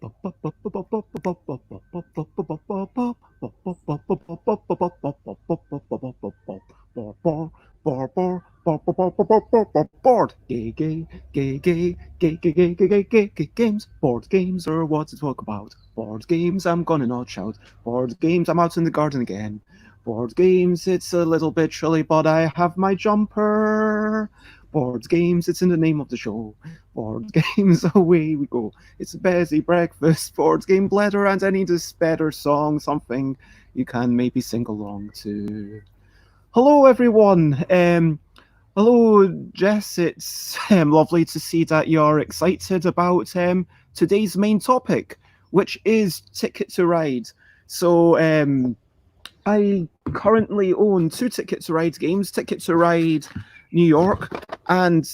Board games. Board games are what to talk about. Board games, I'm gonna not shout. Board games, I'm out in the garden again. Board games, it's a little bit chilly, but I have my jumper. Board games, it's in the name of the show. Board games, away we go. It's Bezzy breakfast, board game Blether, and I need a better song, something you can maybe sing along to. Hello, everyone. Hello, Jess. It's lovely to see that you're excited about today's main topic, which is Ticket to Ride. So, I currently own two Ticket to Ride games, Ticket to Ride New York and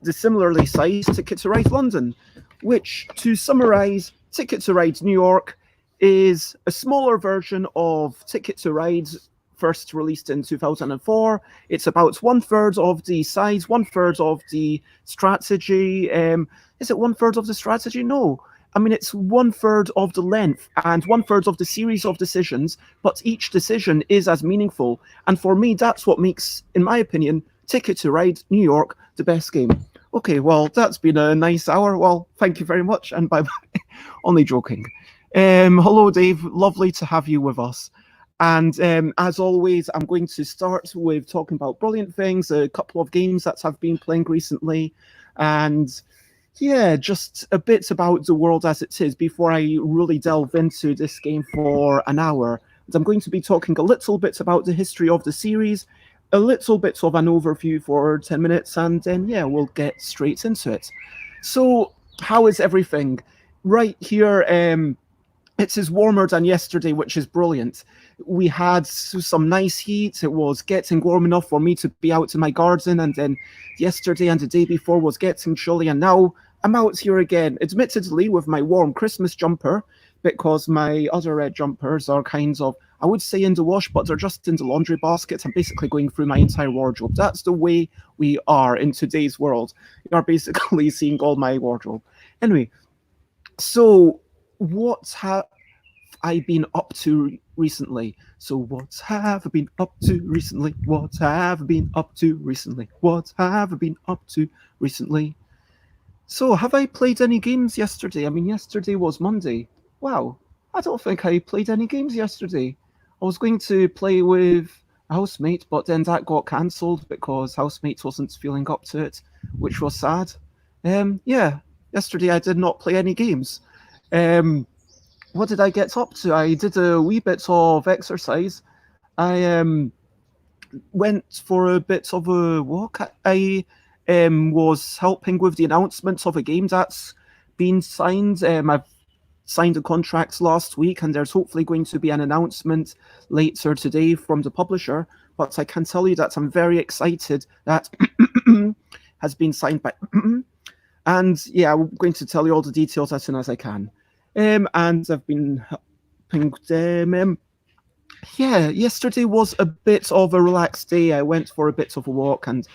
the similarly sized Ticket to Ride London, which, to summarize, Ticket to Ride New York is a smaller version of Ticket to Ride, first released in 2004. It's about 1/3 of the size, 1/3 of the strategy. Is it 1/3 of the strategy? No. I mean, it's 1/3 of the length and 1/3 of the series of decisions, but each decision is as meaningful. And for me, that's what makes, in my opinion, Ticket to Ride New York the best game. Okay, well, that's been a nice hour. Well, thank you very much, and bye-bye. Only joking. Hello, Dave. Lovely to have you with us. And as always, I'm going to start with talking about brilliant things, a couple of games that I've been playing recently, and yeah, just a bit about the world as it is before I really delve into this game for an hour. And I'm going to be talking a little bit about the history of the series, a little bit of an overview for 10 minutes, and then, yeah, we'll get straight into it. So, how is everything? Right here, it is warmer than yesterday, which is brilliant. We had some nice heat. It was getting warm enough for me to be out in my garden, and then yesterday and the day before was getting chilly, and now I'm out here again, admittedly with my warm Christmas jumper, because my other red jumpers are kind of, I would say, in the wash, but they're just in the laundry basket. I'm basically going through my entire wardrobe. That's the way we are in today's world. You are basically seeing all my wardrobe. Anyway, so what have I been up to recently? So what have I been up to recently? What have I been up to recently? What have I been up to recently? So have I played any games yesterday? I mean, yesterday was Monday. Wow, I don't think I played any games yesterday. I was going to play with a housemate, but then that got cancelled because housemate wasn't feeling up to it, which was sad. Yeah, yesterday I did not play any games. What did I get up to? I did a wee bit of exercise. I went for a bit of a walk. I was helping with the announcement of a game that's been signed. I've signed the contracts last week, and there's hopefully going to be an announcement later today from the publisher. But I can tell you that I'm very excited that has been signed by. And yeah, I'm going to tell you all the details as soon as I can. And I've been helping them. Yeah, yesterday was a bit of a relaxed day. I went for a bit of a walk, and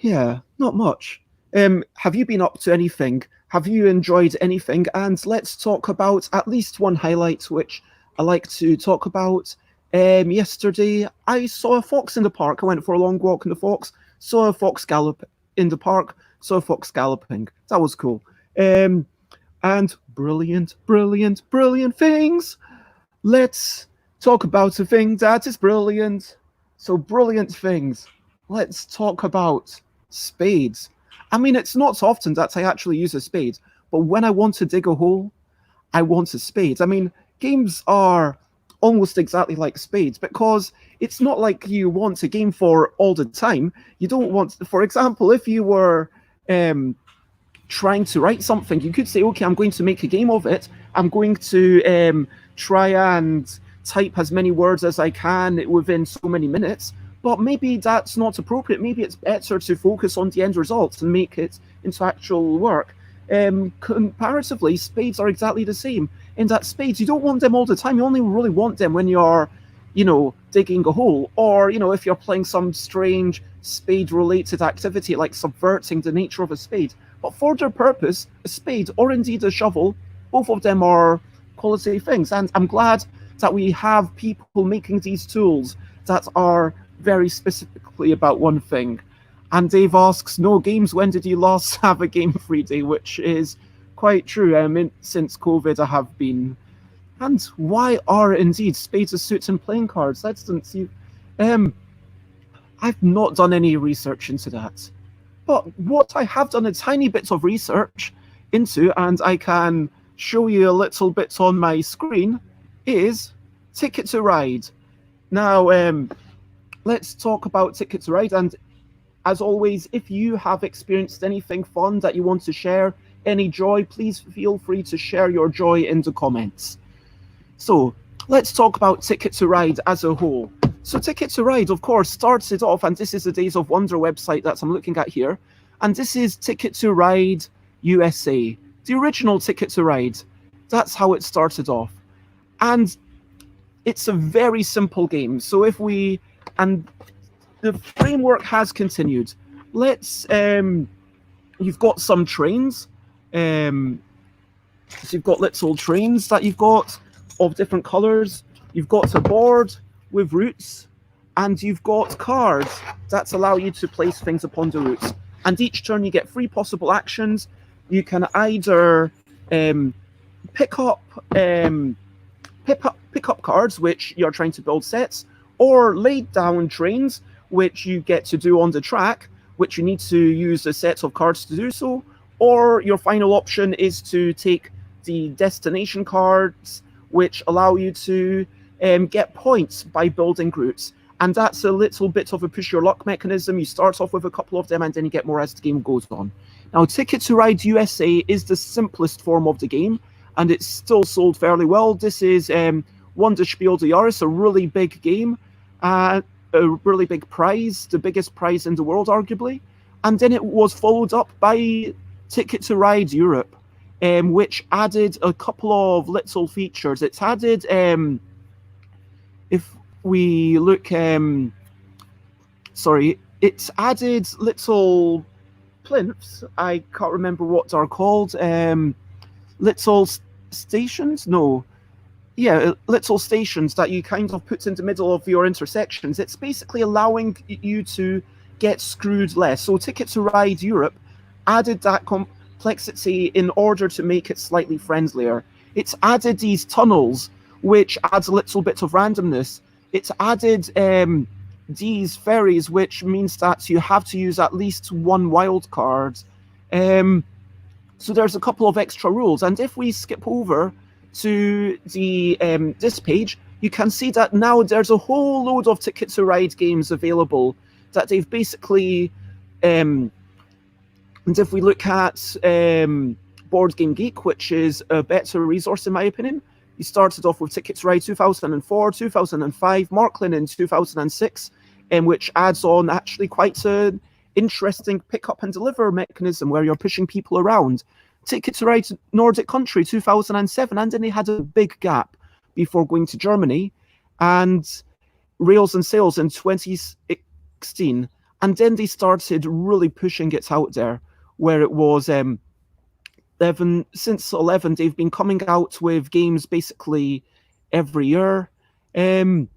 yeah, not much. Have you been up to anything? Have you enjoyed anything? And let's talk about at least one highlight, which I like to talk about. Yesterday, I saw a fox in the park. I went for a long walk in the fox, saw a fox gallop in the park, saw a fox galloping. That was cool. And brilliant, brilliant, brilliant things. Let's talk about a thing that is brilliant. So, brilliant things. Let's talk about spades. I mean, it's not often that I actually use a spade, but when I want to dig a hole, I want a spade. I mean, games are almost exactly like spades because it's not like you want a game for all the time. You don't want, for example, if you were trying to write something, you could say, okay, I'm going to make a game of it. I'm going to try and type as many words as I can within so many minutes. But maybe that's not appropriate. Maybe it's better to focus on the end results and make it into actual work. Comparatively, spades are exactly the same. In that spades, you don't want them all the time. You only really want them when you're, digging a hole, or, if you're playing some strange spade-related activity like subverting the nature of a spade. But for their purpose, a spade, or indeed a shovel, both of them are quality things, and I'm glad that we have people making these tools that are very specifically about one thing. And Dave asks, no games, when did you last have a game free day? Which is quite true. Since COVID, I have been. And why are indeed spades of suits and playing cards? Let's see. Um, I've not done any research into that. But what I have done a tiny bit of research into, and I can show you a little bit on my screen, is Ticket to Ride. Now, let's talk about Ticket to Ride. And as always, if you have experienced anything fun that you want to share, any joy, please feel free to share your joy in the comments. So let's talk about Ticket to Ride as a whole. So Ticket to Ride, of course, started off, and this is the Days of Wonder website that I'm looking at here, and this is Ticket to Ride USA, the original Ticket to Ride. That's how it started off. And it's a very simple game. So and the framework has continued. You've got some trains. So you've got little trains that you've got of different colors. You've got a board with routes, and you've got cards that allow you to place things upon the routes. And each turn you get 3 possible actions. You can either pick up cards, which you're trying to build sets, or lay down trains, which you get to do on the track, which you need to use a set of cards to do so. Or your final option is to take the destination cards, which allow you to get points by building routes. And that's a little bit of a push your luck mechanism. You start off with a couple of them, and then you get more as the game goes on. Now, Ticket to Ride USA is the simplest form of the game, and it's still sold fairly well. This is Wonder Spiel des Jahres, a really big game, a really big prize, the biggest prize in the world, arguably. And then it was followed up by Ticket to Ride Europe, which added a couple of little features. It's added, if we look, it's added little plinths. I can't remember what they're called. Little stations? No. Yeah, little stations that you kind of put in the middle of your intersections. It's basically allowing you to get screwed less. So Ticket to Ride Europe added that complexity in order to make it slightly friendlier. It's added these tunnels, which adds a little bit of randomness. It's added these ferries, which means that you have to use at least 1 wild card. So there's a couple of extra rules. And if we skip over to the this page, you can see that now there's a whole load of Ticket to Ride games available that they've basically... and if we look at Board Game Geek, which is a better resource in my opinion, you started off with Ticket to Ride 2004, 2005, Marklin in 2006, which adds on actually quite an interesting pick up and deliver mechanism where you're pushing people around. Ticket to Ride Nordic Country 2007, and then they had a big gap before going to Germany, and Rails and Sails in 2016, and then they started really pushing it out there, where it was since 11 they've been coming out with games basically every year, and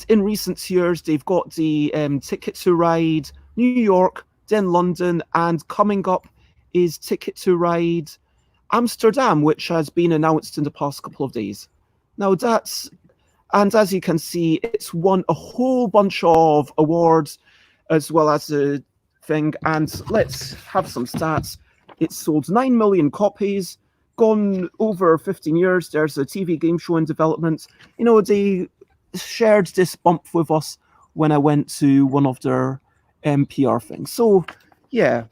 in recent years they've got the Ticket to Ride New York, then London, and coming up is Ticket to Ride Amsterdam, which has been announced in the past couple of days. Now and as you can see, it's won a whole bunch of awards as well as a thing, and let's have some stats. It's sold 9 million copies, gone over 15 years. There's a TV game show in development. You know, they shared this bump with us when I went to one of their PR things. So, yeah,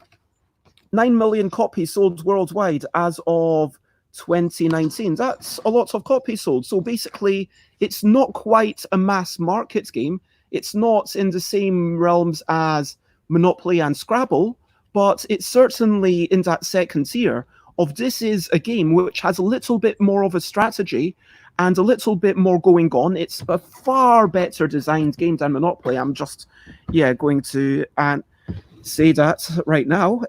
9 million copies sold worldwide as of 2019. That's a lot of copies sold. So basically, it's not quite a mass market game. It's not in the same realms as Monopoly and Scrabble, but it's certainly in that second tier of this is a game which has a little bit more of a strategy and a little bit more going on. It's a far better designed game than Monopoly. I'm just, going to say that right now.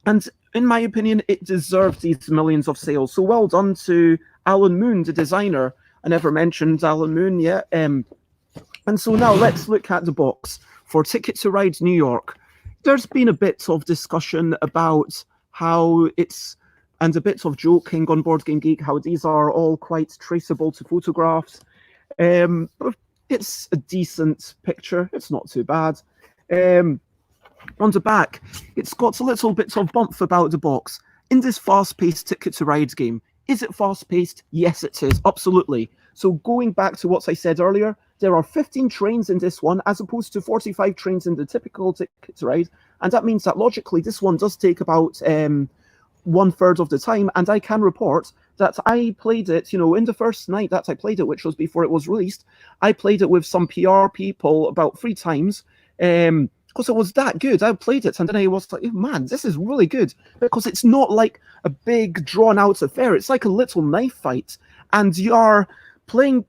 And in my opinion, it deserves these millions of sales. So well done to Alan Moon, the designer. I never mentioned Alan Moon yet. And so now let's look at the box for Ticket to Ride New York. There's been a bit of discussion about how it's, and a bit of joking on Board Game Geek, how these are all quite traceable to photographs. But it's a decent picture. It's not too bad. On the back, it's got a little bit of bump about the box. In this fast-paced Ticket to Ride game, is it fast-paced? Yes, it is, absolutely. So going back to what I said earlier, there are 15 trains in this one, as opposed to 45 trains in the typical Ticket to Ride, and that means that logically this one does take about 1/3 of the time, and I can report that I played it, in the first night that I played it, which was before it was released. I played it with some PR people about 3 times, because it was that good. I played it, and then I was like, man, this is really good, because it's not like a big drawn-out affair. It's like a little knife fight, and you are playing...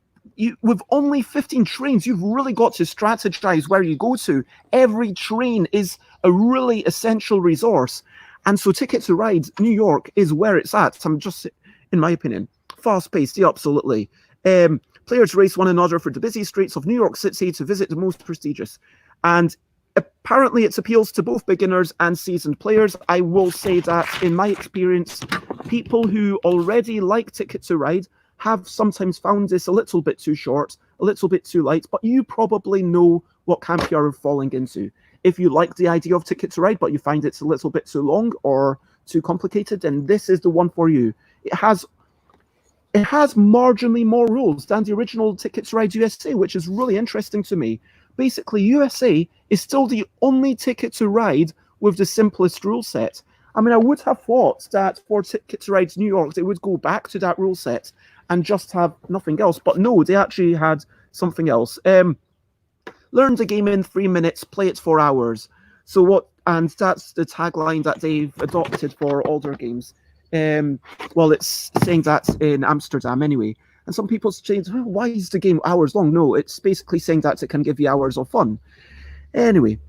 with only 15 trains, you've really got to strategize where you go to. Every train is a really essential resource. And so Ticket to Ride New York is where it's at. I'm just, in my opinion, fast-paced, yeah, absolutely. Players race one another for the busy streets of New York City to visit the most prestigious. And apparently it appeals to both beginners and seasoned players. I will say that, in my experience, people who already like Ticket to Ride have sometimes found this a little bit too short, a little bit too light, but you probably know what camp you're falling into. If you like the idea of Ticket to Ride, but you find it's a little bit too long or too complicated, then this is the one for you. It has marginally more rules than the original Ticket to Ride USA, which is really interesting to me. Basically, USA is still the only Ticket to Ride with the simplest rule set. I mean, I would have thought that for Ticket to Ride New York, they would go back to that rule set and just have nothing else. But no, they actually had something else. Learn the game in 3 minutes, play it for hours. And that's the tagline that they've adopted for all their games. Well, it's saying that in Amsterdam anyway. And some people say, oh, why is the game hours long? No, it's basically saying that it can give you hours of fun. Anyway,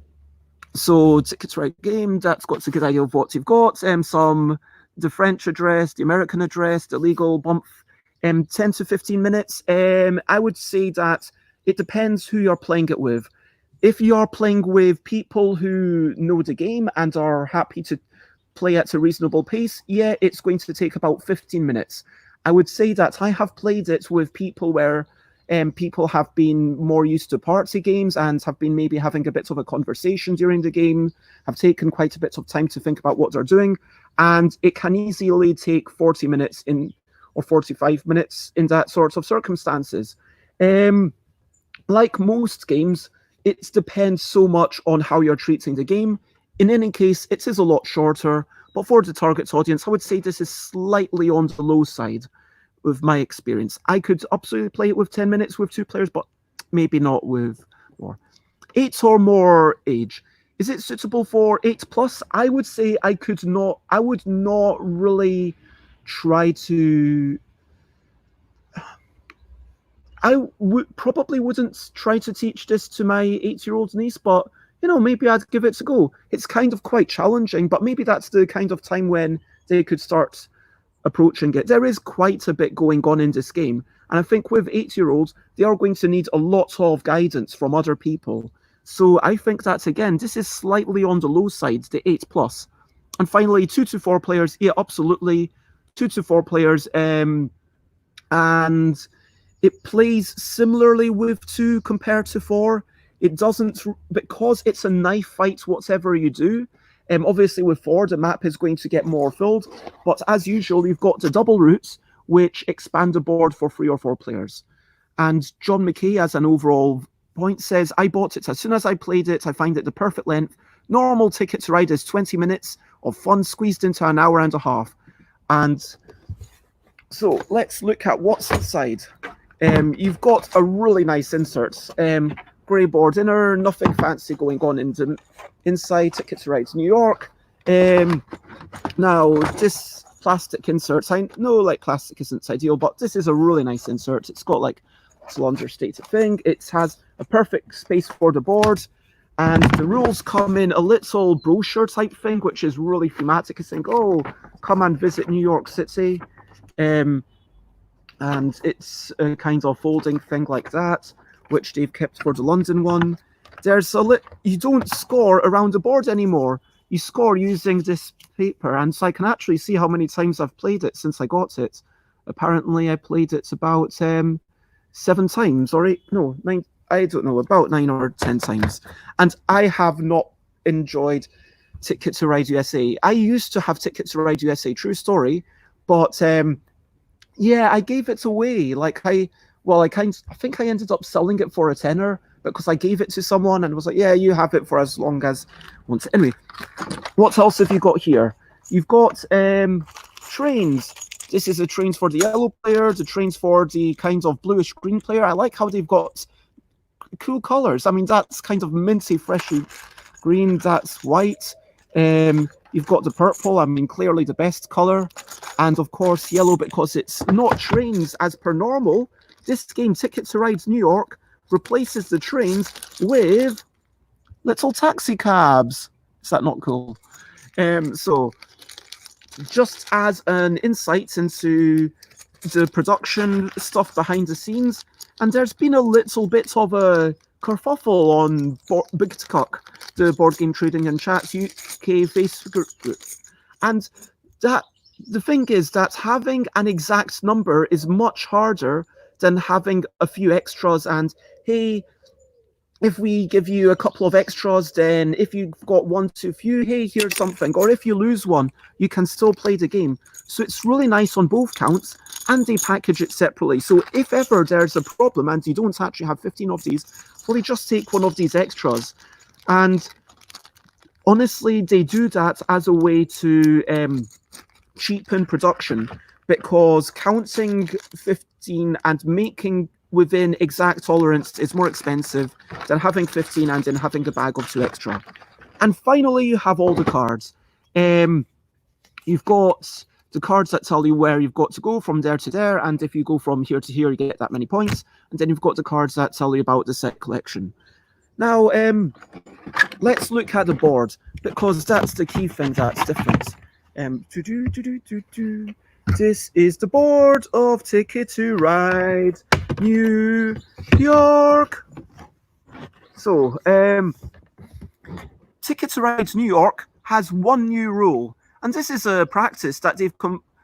so Ticket to Ride game, that's got a good idea of what you've got. The French address, the American address, the legal bump, 10 to 15 minutes. I would say that it depends who you're playing it with. If you are playing with people who know the game and are happy to play at a reasonable pace, yeah, it's going to take about 15 minutes. I would say that I have played it with people where people have been more used to party games and have been maybe having a bit of a conversation during the game, have taken quite a bit of time to think about what they're doing, and it can easily take 40 minutes or 45 minutes in that sort of circumstances. Like most games, it depends so much on how you're treating the game. In any case, it is a lot shorter, but for the target audience, I would say this is slightly on the low side with my experience. I could absolutely play it with 10 minutes with 2 players, but maybe not with more. 8 or more age. Is it suitable for 8+? I would say I would not really try to... probably wouldn't try to teach this to my 8-year-old niece, but, maybe I'd give it a go. It's kind of quite challenging, but maybe that's the kind of time when they could start approaching it. There is quite a bit going on in this game, and I think with 8-year-olds, they are going to need a lot of guidance from other people. So I think that, again, this is slightly on the low side, the 8+. And finally, 2 to 4 players. Yeah, absolutely. 2 to 4 players. And it plays similarly with 2 compared to 4. It doesn't, because it's a knife fight, whatever you do. Obviously, with 4, the map is going to get more filled. But as usual, you've got the double routes, which expand the board for 3 or 4 players. And John McKay, as an overall point, says, I bought it as soon as I played it. I find it the perfect length. Normal Ticket to Ride is 20 minutes of fun squeezed into an hour and a half. And so let's look at what's inside. You've got a really nice insert. Grey board inner, nothing fancy going on inside Ticket to Ride New York. Now, this plastic insert, I know plastic isn't ideal, but this is a really nice insert. It's got it's an understated thing. It has a perfect space for the board, And the rules come in a little brochure type thing, which is really thematic. It's saying, oh, come and visit New York City. And it's a kind of folding thing like that, which they've kept for the London one. There's you don't score around the board anymore. You score using this paper, and so I can actually see how many times I've played it since I got it. Apparently, I played it about 7 times or 8, no, 9. I don't know, about 9 or 10 times, and I have not enjoyed Ticket to Ride USA. I used to have Ticket to Ride USA, true story, but yeah, I gave it away. I think I ended up selling it for a tenner because I gave it to someone and was like, yeah, you have it for as long as once. Anyway, what else have you got here? You've got trains. This is the trains for the yellow player, the trains for the kind of bluish green player. I like how they've got cool colors. I mean, that's kind of minty, freshy green. That's white. You've got the purple. I mean, clearly the best color. And of course, yellow, because it's not trains as per normal. This game, Ticket to Ride New York, replaces the trains with little taxi cabs. Is that not cool? So, just as an insight into the production stuff behind the scenes, and there's been a little bit of a kerfuffle on Big Tuck, the board game trading and chats UK Facebook group, and that the thing is that having an exact number is much harder than having a few extras. And hey, if we give you a couple of extras, then if you've got one too few, hey, here's something. Or if you lose one, you can still play the game. So it's really nice on both counts, and they package it separately. So if ever there's a problem and you don't actually have 15 of these, well, you just take one of these extras. And honestly, they do that as a way to cheapen production, because counting 15 and making within exact tolerance is more expensive than having 15 and then having a bag of 2 extra. And finally, you have all the cards. You've got the cards that tell you where you've got to go from there to there, and if you go from here to here, you get that many points. And then you've got the cards that tell you about the set collection. Now, let's look at the board, because that's the key thing that's different. This is the board of Ticket to Ride New York. So, Ticket to Ride New York has one new rule, and this is a practice that they've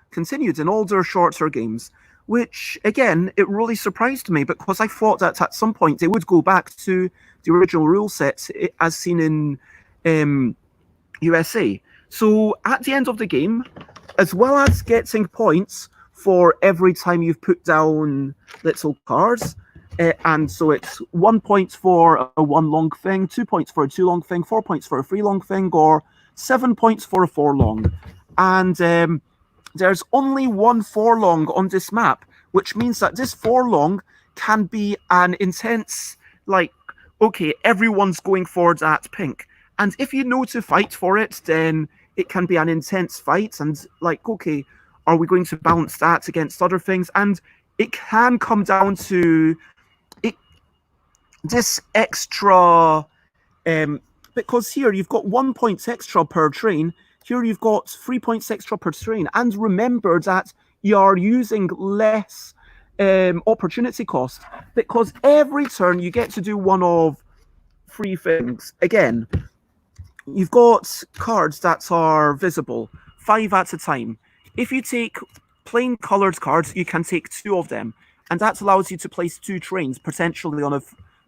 continued in all their shorter games, which, again, it really surprised me, because I thought that at some point they would go back to the original rule set as seen in USA. So, at the end of the game, as well as getting points for every time you've put down little cards, and so it's 1 point for a 1 long thing, 2 points for a 2 long thing, 4 points for a 3 long thing, or 7 points for a 4 long. And there's only 1 4 long on this map, which means that this 4 long can be an intense, okay, everyone's going for that pink. And if you know to fight for it, then it can be an intense fight, and okay, are we going to balance that against other things? And it can come down to this extra, because here you've got 1 point extra per train, here you've got 3 points extra per train, and remember that you are using less opportunity cost, because every turn you get to do one of 3 things. Again, you've got cards that are visible, 5 at a time. If you take plain coloured cards, you can take 2 of them, and that allows you to place 2 trains potentially on a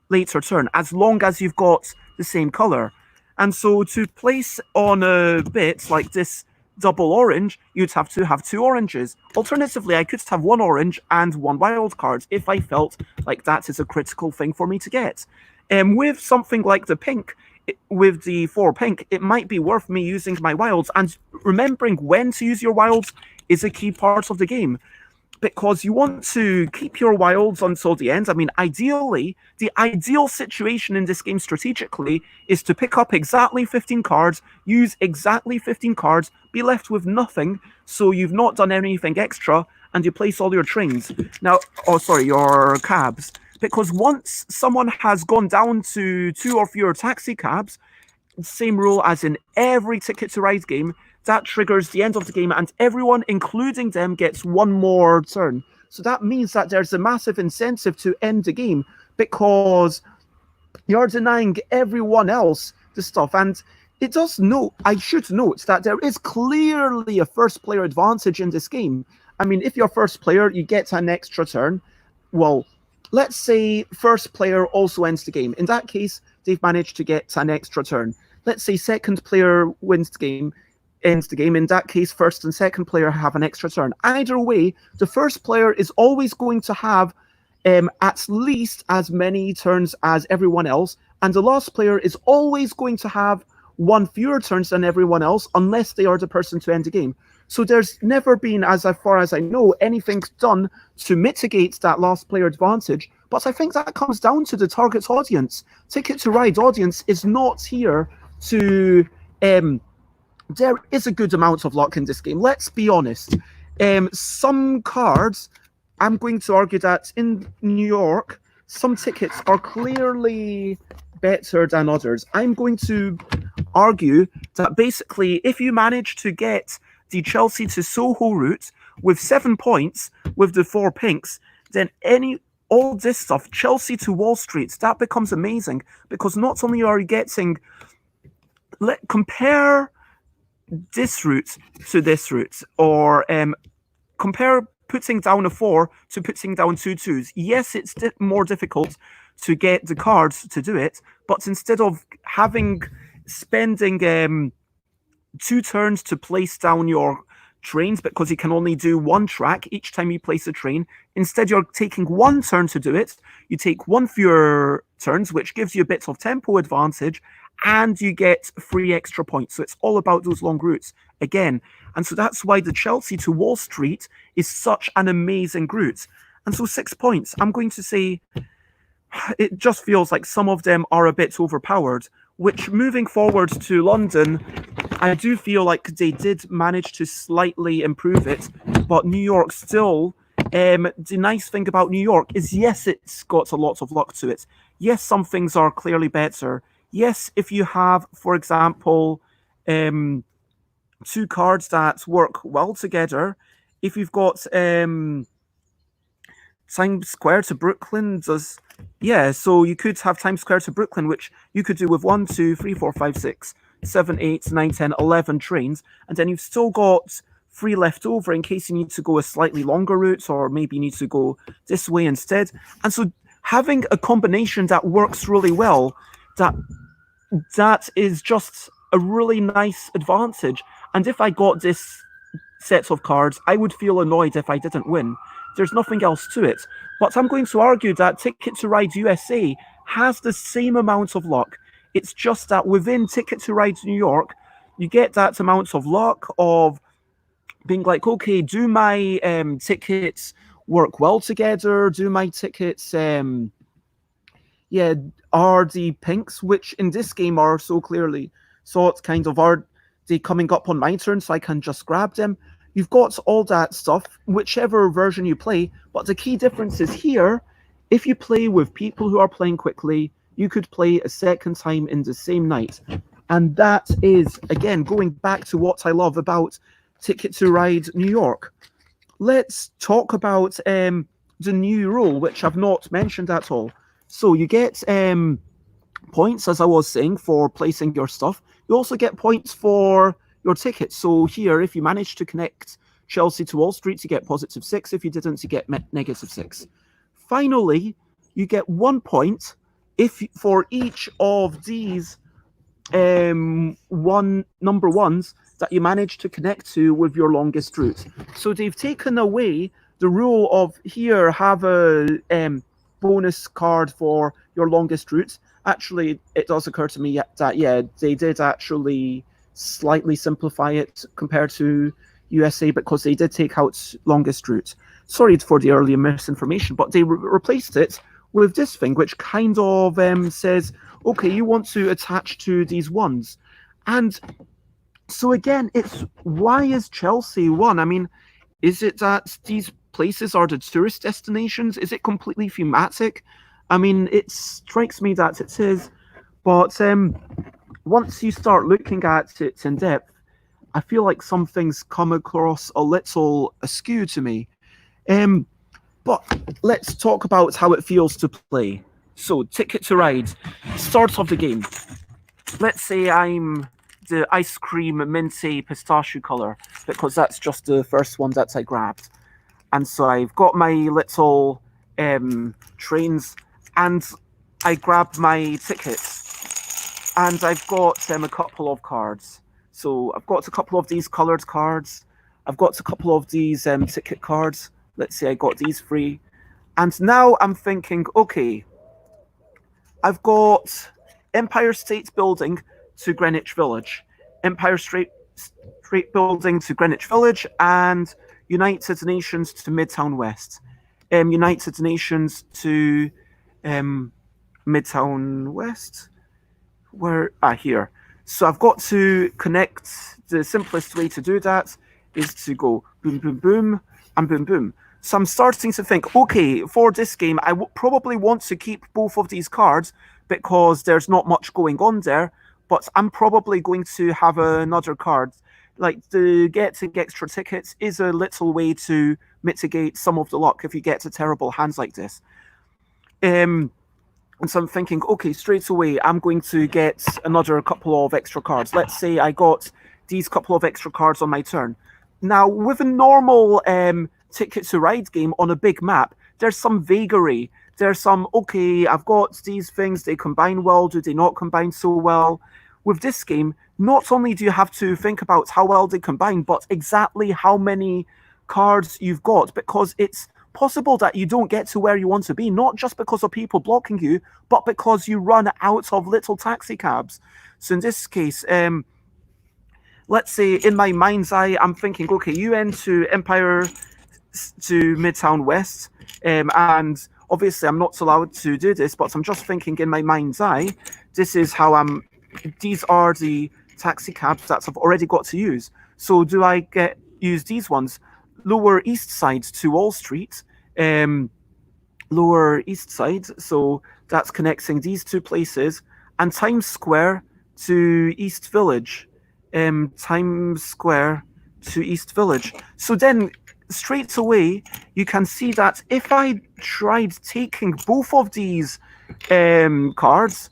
later turn, as long as you've got the same colour. And so to place on a bit like this double orange, you'd have to have 2 oranges. Alternatively, I could have 1 orange and 1 wild card if I felt like that is a critical thing for me to get. With something like the pink, with the 4 pink, it might be worth me using my wilds, and remembering when to use your wilds is a key part of the game, because you want to keep your wilds until the end. I mean, ideally, the ideal situation in this game strategically is to pick up exactly 15 cards, use exactly 15 cards, be left with nothing, so you've not done anything extra, and you place all your trains. Now, your cabs. because once someone has gone down to 2 or fewer taxi cabs, same rule as in every Ticket to Ride game, that triggers the end of the game, and everyone, including them, gets one more turn. So that means that there's a massive incentive to end the game because you're denying everyone else the stuff. And it does note, I should note that there is clearly a first player advantage in this game. I mean, if you're first player, you get an extra turn. Well, let's say first player also ends the game. In that case, they've managed to get an extra turn. Let's say second player wins the game, ends the game. In that case, first and second player have an extra turn. Either way, the first player is always going to have at least as many turns as everyone else, and the last player is always going to have one fewer turns than everyone else unless they are the person to end the game. So there's never been, as far as I know, anything done to mitigate that last player advantage. But I think that comes down to the target audience. Ticket to Ride audience is not here to. There is a good amount of luck in this game. Let's be honest. Some cards, I'm going to argue that in New York, some tickets are clearly better than others. I'm going to argue that basically, if you manage to get the Chelsea to Soho route with 7 points with the 4 pinks, then all this stuff, Chelsea to Wall Street, that becomes amazing because not only are you getting, compare this route to this route, or compare putting down a 4 to putting down 2 2s. Yes, it's more difficult to get the cards to do it, but instead of spending 2 turns to place down your trains because you can only do 1 track each time you place a train, instead you're taking 1 turn to do it. You take 1 fewer turns, which gives you a bit of tempo advantage, and you get 3 extra points. So it's all about those long routes again. And so that's why the Chelsea to Wall Street is such an amazing route. And so 6 points, I'm going to say it just feels like some of them are a bit overpowered, which moving forward to London, I do feel like they did manage to slightly improve it, but New York still, the nice thing about New York is, yes, it's got a lot of luck to it. Yes, some things are clearly better. Yes, if you have, for example, 2 cards that work well together, if you've got Times Square to Brooklyn, so you could have Times Square to Brooklyn, which you could do with 1, 2, 3, 4, 5, 6, 7, 8, 9, 10, 11 trains, and then you've still got 3 left over in case you need to go a slightly longer route, or maybe you need to go this way instead. And so having a combination that works really well, that is just a really nice advantage. And if I got this set of cards, I would feel annoyed if I didn't win. There's nothing else to it. But I'm going to argue that Ticket to Ride USA has the same amount of luck. It's just that within Ticket to Ride New York, you get that amount of luck of being like, okay, do my tickets work well together? Do my tickets, are the pinks, which in this game are so clearly, so it's kind of, are they coming up on my turn so I can just grab them? You've got all that stuff, whichever version you play, but the key difference is here, if you play with people who are playing quickly, you could play a second time in the same night. And that is, again, going back to what I love about Ticket to Ride New York. Let's talk about the new rule, which I've not mentioned at all. So you get points, as I was saying, for placing your stuff. You also get points for your tickets. So here, if you manage to connect Chelsea to Wall Street, you get +6. If you didn't, you get -6. Finally, you get 1 point for each of these number ones that you manage to connect to with your longest route. So they've taken away the rule of here, have a bonus card for your longest route. Actually, it does occur to me that they did actually slightly simplify it compared to USA, because they did take out longest route. Sorry for the earlier misinformation, but they replaced it with this thing, which kind of says, okay, you want to attach to these ones. And so again, it's, why is Chelsea one? I mean, is it that these places are the tourist destinations? Is it completely thematic? I mean, it strikes me that it is, but once you start looking at it in depth, I feel like some things come across a little askew to me. Um, but let's talk about how it feels to play. So, Ticket to Ride, start of the game. Let's say I'm the ice cream minty pistachio color because that's just the first one that I grabbed. And so I've got my little trains and I grab my tickets and I've got a couple of cards. So I've got a couple of these colored cards. I've got a couple of these ticket cards. Let's say I got these free. And now I'm thinking, okay, I've got Empire State Building to Greenwich Village, Empire State Building to Greenwich Village, and United Nations to Midtown West. United Nations to Midtown West. Where here. So I've got to connect. The simplest way to do that is to go boom, boom, boom, and boom, boom. So I'm starting to think, okay, for this game, I probably want to keep both of these cards because there's not much going on there. But I'm probably going to have another card. Like the getting extra tickets is a little way to mitigate some of the luck if you get to terrible hands like this. And so I'm thinking, okay, straight away, I'm going to get another couple of extra cards. Let's say I got these couple of extra cards on my turn. Now, with a normal Ticket to Ride game on a big map, there's some vagary. There's some, okay, I've got these things, they combine well, do they not combine so well? With this game, not only do you have to think about how well they combine, but exactly how many cards you've got, because it's possible that you don't get to where you want to be, not just because of people blocking you, but because you run out of little taxi cabs. So in this case, let's say in my mind's eye, I'm thinking, okay, UN to Empire to Midtown West, and obviously I'm not allowed to do this, but I'm just thinking in my mind's eye, this is how these are the taxi cabs that I've already got to use. So do I use these ones? Lower East Side to Wall Street, Lower East Side, so that's connecting these two places, and Times Square to East Village, Times Square to East Village. So then, straight away, you can see that if I tried taking both of these cards,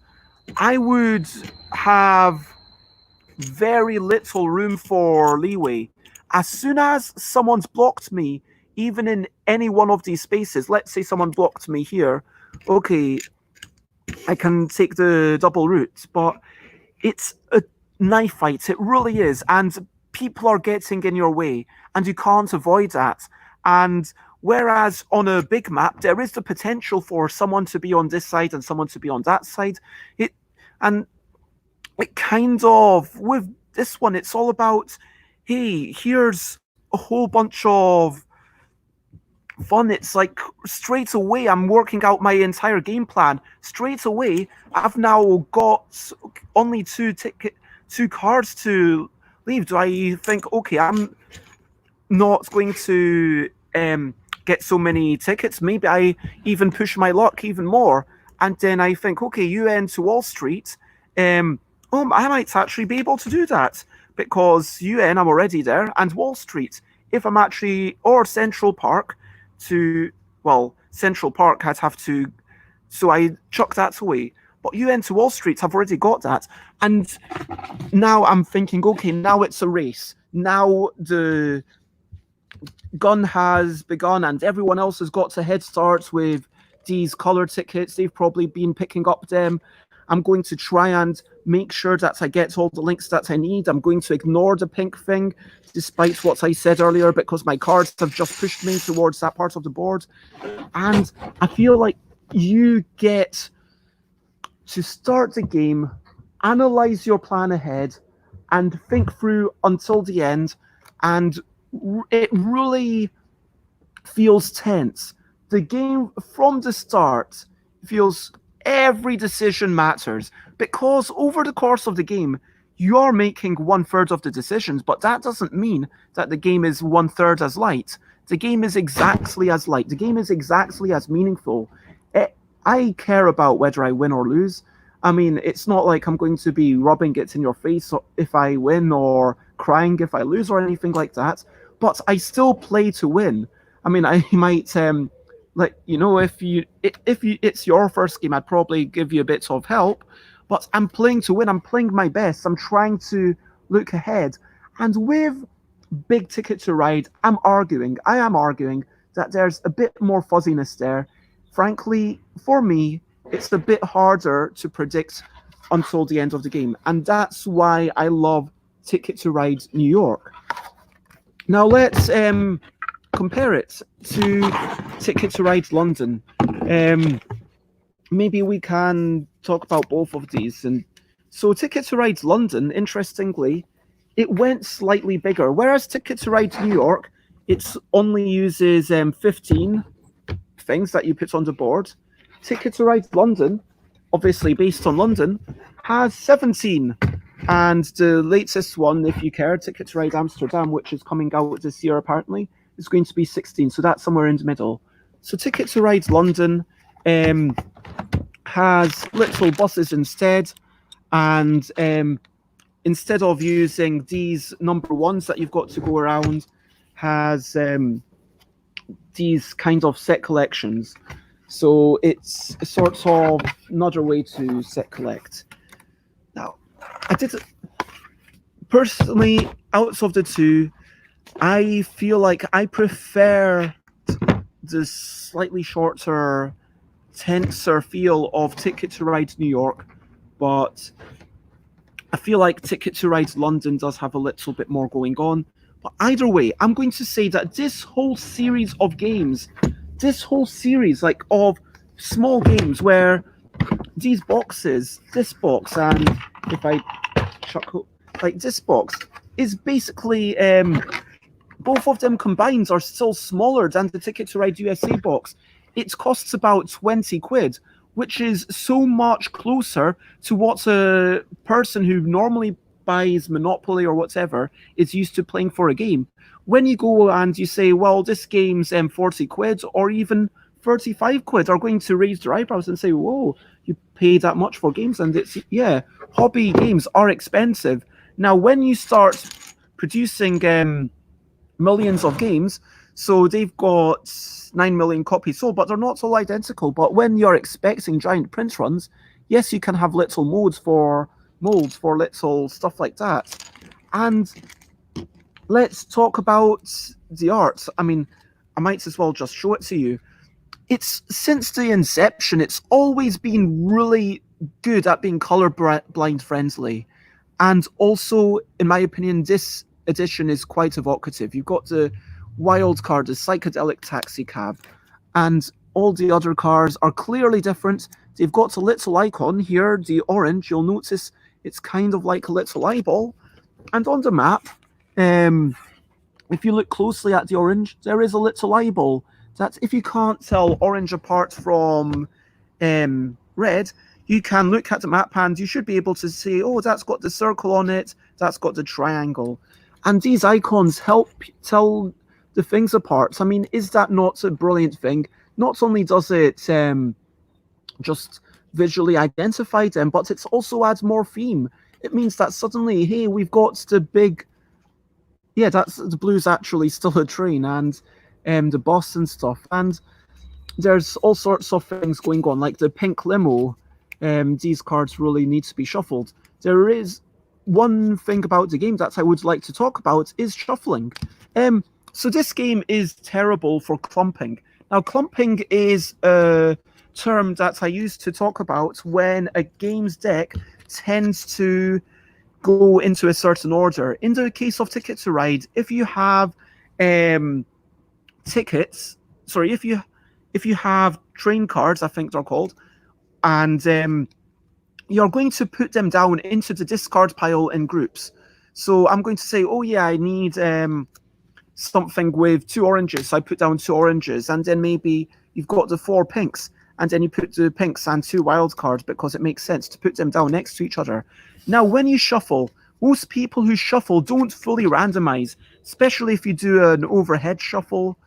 I would have very little room for leeway. As soon as someone's blocked me, even in any one of these spaces, let's say someone blocked me here, okay, I can take the double route, but it's a knife fight. It really is. And people are getting in your way, and you can't avoid that. And whereas on a big map, there is the potential for someone to be on this side and someone to be on that side. It kind of, with this one, it's all about, hey, here's a whole bunch of fun. It's like straight away I'm working out my entire game plan. Straight away, I've now got only two cards to leave. Do I think, okay, I'm not going to get so many tickets? Maybe I even push my luck even more. And then I think, okay, UN to Wall Street. I might actually be able to do that because UN, I'm already there, and Wall Street, if I'm actually, or Central Park to, well, Central Park, I'd have to, so I chuck that away. But UN to Wall Street, I've already got that. And now I'm thinking, okay, now it's a race. Now the gun has begun and everyone else has got a head start with these color tickets. They've probably been picking up them. I'm going to try and make sure that I get all the links that I need. I'm going to ignore the pink thing, despite what I said earlier, because my cards have just pushed me towards that part of the board. And I feel like you get to start the game, analyze your plan ahead, and think through until the end. And it really feels tense. The game from the start feels every decision matters because over the course of the game, you're making 1/3 of the decisions, but that doesn't mean that the game is 1/3 as light. The game is exactly as light. The game is exactly as meaningful. I care about whether I win or lose. I mean, it's not like I'm going to be rubbing it in your face if I win or crying if I lose or anything like that. But I still play to win. I mean, I might like if you it's your first game, I'd probably give you a bit of help. But I'm playing to win. I'm playing my best. I'm trying to look ahead. And with big ticket to ride, I am arguing that there's a bit more fuzziness there. Frankly, for me, it's a bit harder to predict until the end of the game. And that's why I love Ticket to Ride New York. Now let's compare it to Ticket to Ride London. Um, Maybe we can talk about both of these. And so Ticket to Ride London, interestingly, it went slightly bigger, whereas Ticket to Ride New York, it only uses 15 things that you put on the board. Ticket to Ride London, obviously based on London, has 17. And the latest one, if you care, Ticket to Ride Amsterdam, which is coming out this year apparently, is going to be 16. So that's somewhere in the middle. So Ticket to Ride London has little buses instead. And instead of using these number ones that you've got to go around, has these kind of set collections. So it's sort of another way to set collect. Now, I did personally, out of the two, I feel like I prefer the slightly shorter, tenser feel of Ticket to Ride New York, but I feel like Ticket to Ride London does have a little bit more going on. But either way, I'm going to say that this whole series of games, this whole series like of small games where these boxes, this box, and if I chuckle, like this box, is basically both of them combined are still smaller than the Ticket to Ride USA box. It costs about 20 quid, which is so much closer to what a person who normally buys Monopoly or whatever is used to playing for a game. When you go and you say, well, this game's 40 quid or even 35 quid, are going to raise their eyebrows and say, whoa, you pay that much for games? And it's, yeah, hobby games are expensive. Now, when you start producing millions of games, so they've got 9 million copies sold, but they're not all identical. But when you're expecting giant print runs, yes, you can have little molds for little stuff like that. And let's talk about the art. I mean, I might as well just show it to you. It's since the inception, it's always been really good at being color blind friendly. And also, in my opinion, this edition is quite evocative. You've got the wild card, the psychedelic taxi cab, and all the other cars are clearly different. They've got a little icon here, the orange. You'll notice it's kind of like a little eyeball. And on the map, if you look closely at the orange, there is a little eyeball. That if you can't tell orange apart from red, you can look at the map and you should be able to see, oh, that's got the circle on it, that's got the triangle. And these icons help tell the things apart. I mean, is that not a brilliant thing? Not only does it just visually identify them, but it also adds more theme. It means that suddenly, hey, we've got the big, yeah, that's the blue's actually still a train, and the boss and stuff. And there's all sorts of things going on, like the pink limo. These cards really need to be shuffled. There is one thing about the game that I would like to talk about is shuffling. So this game is terrible for clumping. Now, clumping is a term that I use to talk about when a game's deck tends to go into a certain order. In the case of Ticket to Ride, if you have tickets, sorry, if you have train cards, I think they're called, and you're going to put them down into the discard pile in groups. So I'm going to say, oh yeah, I need something with 2 oranges. So I put down 2 oranges, and then maybe you've got the 4 pinks, and then you put the pinks and 2 wild cards because it makes sense to put them down next to each other. Now, when you shuffle, most people who shuffle don't fully randomize, especially if you do an overhead shuffle.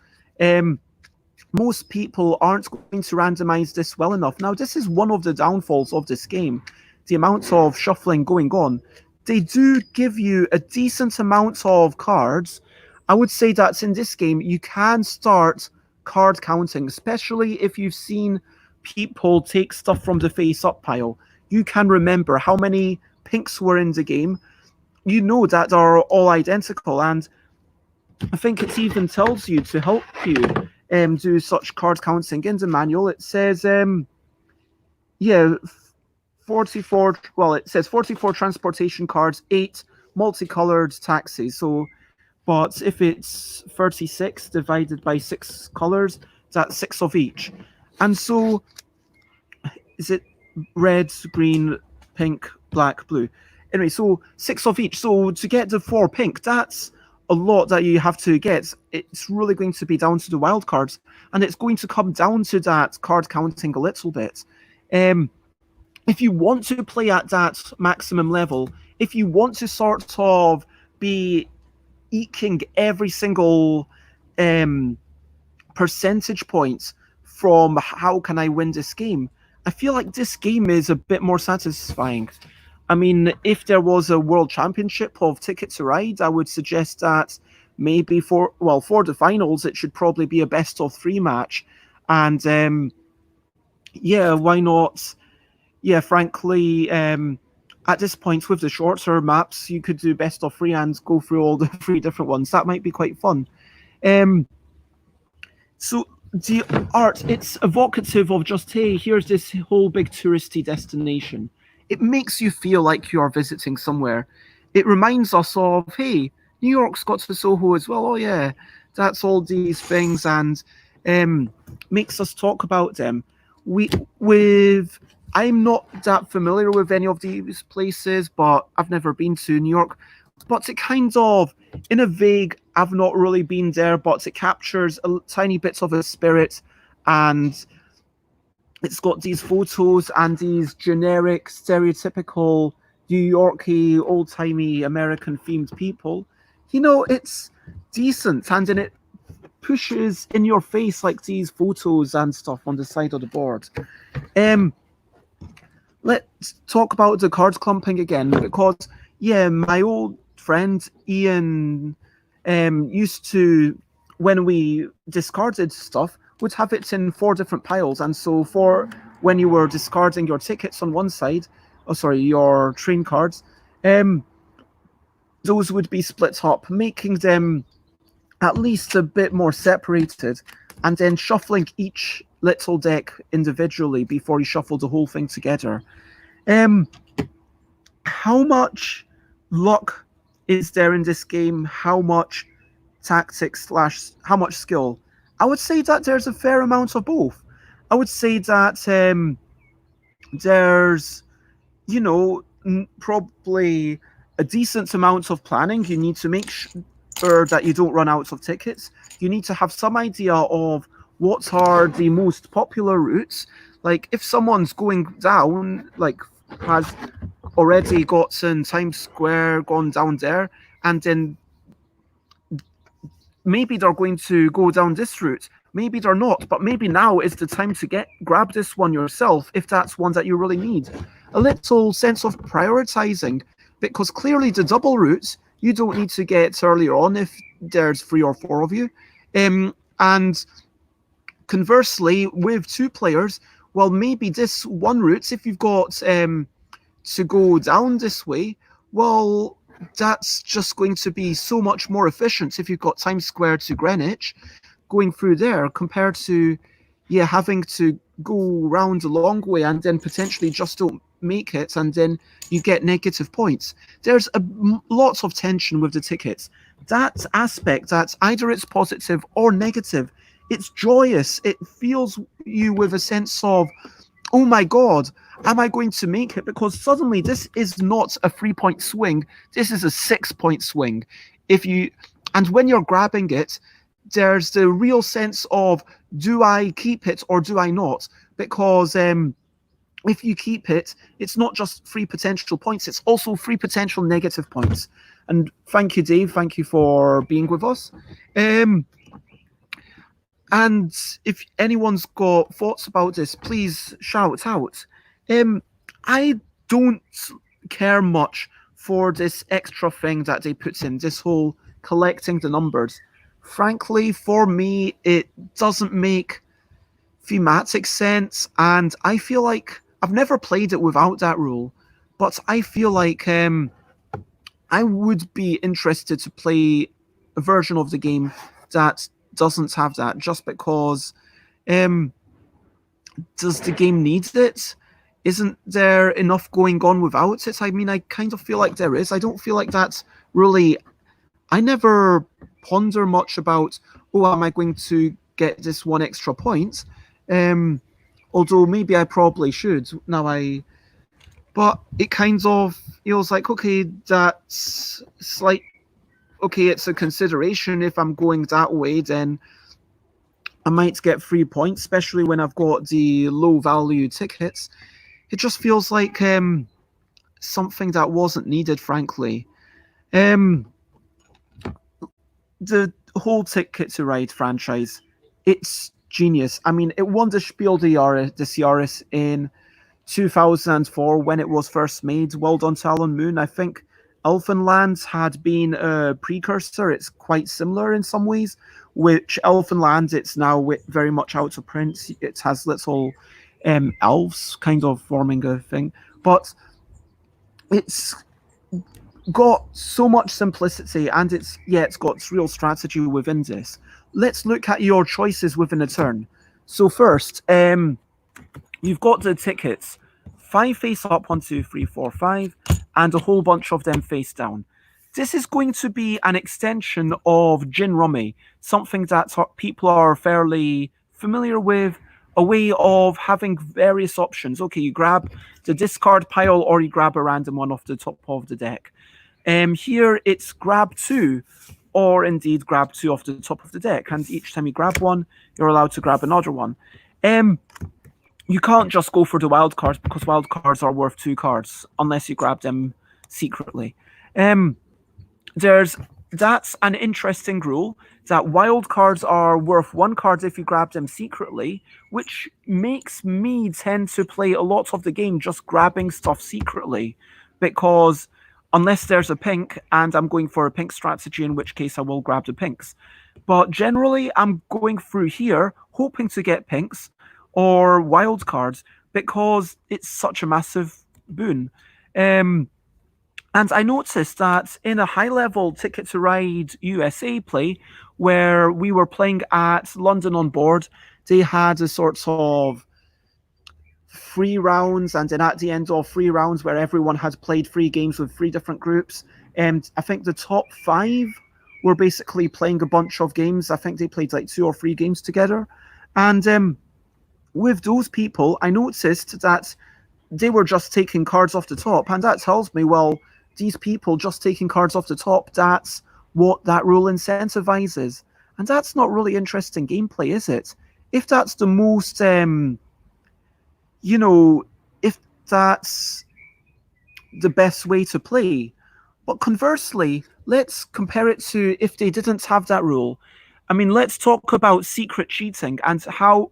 most people aren't going to randomize this well enough. Now, this is one of the downfalls of this game, the amount of shuffling going on. They do give you a decent amount of cards. I would say that in this game, you can start card counting, especially if you've seen people take stuff from the face up pile. You can remember how many pinks were in the game. You know that are all identical, and I think it even tells you to help you do such card counting in the manual. It says, yeah, 44, well, it says 44 transportation cards, 8 multicolored taxis. So, but if it's 36 divided by 6 colors, that's 6 of each. And so, is it red, green, pink, black, blue? Anyway, so 6 of each. So to get the 4 pink, that's a lot that you have to get. It's really going to be down to the wild cards, and it's going to come down to that card counting a little bit. If you want to play at that maximum level, if you want to sort of be eking every single percentage point from how can I win this game, I feel like this game is a bit more satisfying. I mean, if there was a world championship of Ticket to Ride, I would suggest that maybe for the finals, it should probably be a best of 3 match. And yeah, why not? Yeah, frankly, at this point with the shorter maps, you could do best of 3 and go through all the 3 different ones. That might be quite fun. So the art, it's evocative of just, hey, here's this whole big touristy destination. It makes you feel like you are visiting somewhere. It reminds us of, hey, New York's got to Soho as well. Oh yeah, that's all these things, and makes us talk about them. I'm not that familiar with any of these places, but I've never been to New York. But it kind of, in a vague, I've not really been there, but it captures tiny bits of a spirit, and it's got these photos and these generic, stereotypical New Yorky, old-timey American-themed people. You know, it's decent, and then it pushes in your face like these photos and stuff on the side of the board. Let's talk about the cards clumping again, because yeah, my old friend Ian used to, when we discarded stuff, would have it in 4 different piles, and so for when you were discarding your tickets on one side, your train cards, those would be split up, making them at least a bit more separated, and then shuffling each little deck individually before you shuffle the whole thing together. How much luck is there in this game? How much tactics / how much skill? I would say that there's a fair amount of both. I would say that there's, probably a decent amount of planning. You need to make sure that you don't run out of tickets. You need to have some idea of what are the most popular routes. Like, if someone's going down, like, has already gotten Times Square, gone down there, and then maybe they're going to go down this route. Maybe they're not, but maybe now is the time to grab this one yourself if that's one that you really need. A little sense of prioritizing, because clearly the double routes you don't need to get earlier on if there's 3 or 4 of you. And conversely, with 2 players, well, maybe this one route, if you've got to go down this way, well, that's just going to be so much more efficient if you've got Times Square to Greenwich going through there compared to having to go round a long way and then potentially just don't make it, and then you get negative points. There's lots of tension with the tickets. That aspect, that either it's positive or negative, it's joyous. It fills you with a sense of, oh my God, am I going to make it? Because suddenly this is not a 3-point swing. This is a 6-point swing. And when you're grabbing it, there's the real sense of, do I keep it or do I not? Because if you keep it, it's not just 3 potential points, it's also 3 potential negative points. And thank you, Dave. Thank you for being with us. And if anyone's got thoughts about this, please shout out. Um, I don't care much for this extra thing that they put in, this whole collecting the numbers. Frankly, for me, it doesn't make thematic sense, and I feel like I've never played it without that rule, but I feel like I would be interested to play a version of the game that doesn't have that, just because um, does the game need it? Isn't there enough going on without it? I mean, I kind of feel like there is. I don't feel like that's really. I never ponder much about, oh, am I going to get this one extra point? Um, Although maybe I probably should. Now but it kind of feels like, okay, that's slight. Okay, it's a consideration. If I'm going that way, then I might get 3 points, especially when I've got the low value tickets. It just feels like something that wasn't needed, frankly. Um, the whole Ticket to Ride franchise, it's genius. I mean, it won the Spiel des Jahres in 2004 when it was first made. Well done to Alan Moon. I think Elfenland had been a precursor. It's quite similar in some ways, which Elfenland, it's now very much out of print. It has little elves kind of forming a thing. But it's got so much simplicity, and it's got real strategy within this. Let's look at your choices within a turn. So first, you've got the tickets. 5 face up, 1, 2, 3, 4, 5, and a whole bunch of them face down. This is going to be an extension of Gin Rummy, something that people are fairly familiar with, a way of having various options. Okay, you grab the discard pile or you grab a random one off the top of the deck. Here it's grab two, or indeed grab two off the top of the deck, and each time you grab one, you're allowed to grab another one. You can't just go for the wild cards because wild cards are worth 2 cards unless you grab them secretly. There's That's an interesting rule that wild cards are worth 1 card if you grab them secretly, which makes me tend to play a lot of the game just grabbing stuff secretly, because unless there's a pink and I'm going for a pink strategy, in which case I will grab the pinks. But generally, I'm going through here hoping to get pinks or wild cards because it's such a massive boon. And I noticed that in a high level Ticket to Ride USA play, where we were playing at London on board, they had a sort of 3 rounds, and then at the end of 3 rounds, where everyone had played 3 games with 3 different groups, and I think the top 5 were basically playing a bunch of games. I think they played like 2 or 3 games together. And with those people, I noticed that they were just taking cards off the top, and that tells me, well, these people just taking cards off the top, that's what that rule incentivizes. And that's not really interesting gameplay, is it? If that's the most, if that's the best way to play. But conversely, let's compare it to if they didn't have that rule. I mean, let's talk about secret cheating and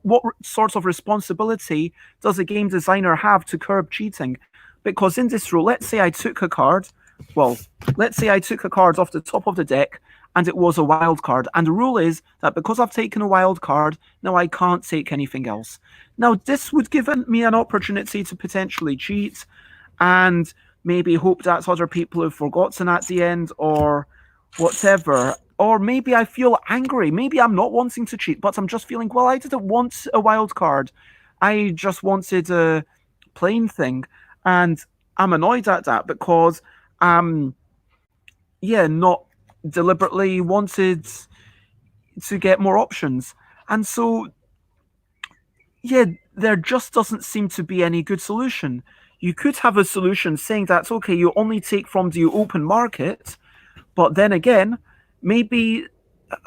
what sort of responsibility does a game designer have to curb cheating? Because in this rule, let's say I took a card. Well, let's say I took a card off the top of the deck and it was a wild card. And the rule is that because I've taken a wild card, now I can't take anything else. Now, this would give me an opportunity to potentially cheat and maybe hope that other people have forgotten at the end or whatever. Or maybe I feel angry. Maybe I'm not wanting to cheat, but I'm just feeling, well, I didn't want a wild card. I just wanted a plain thing. And I'm annoyed at that because not deliberately wanted to get more options. And so, there just doesn't seem to be any good solution. You could have a solution saying that, okay, you only take from the open market, but then again, maybe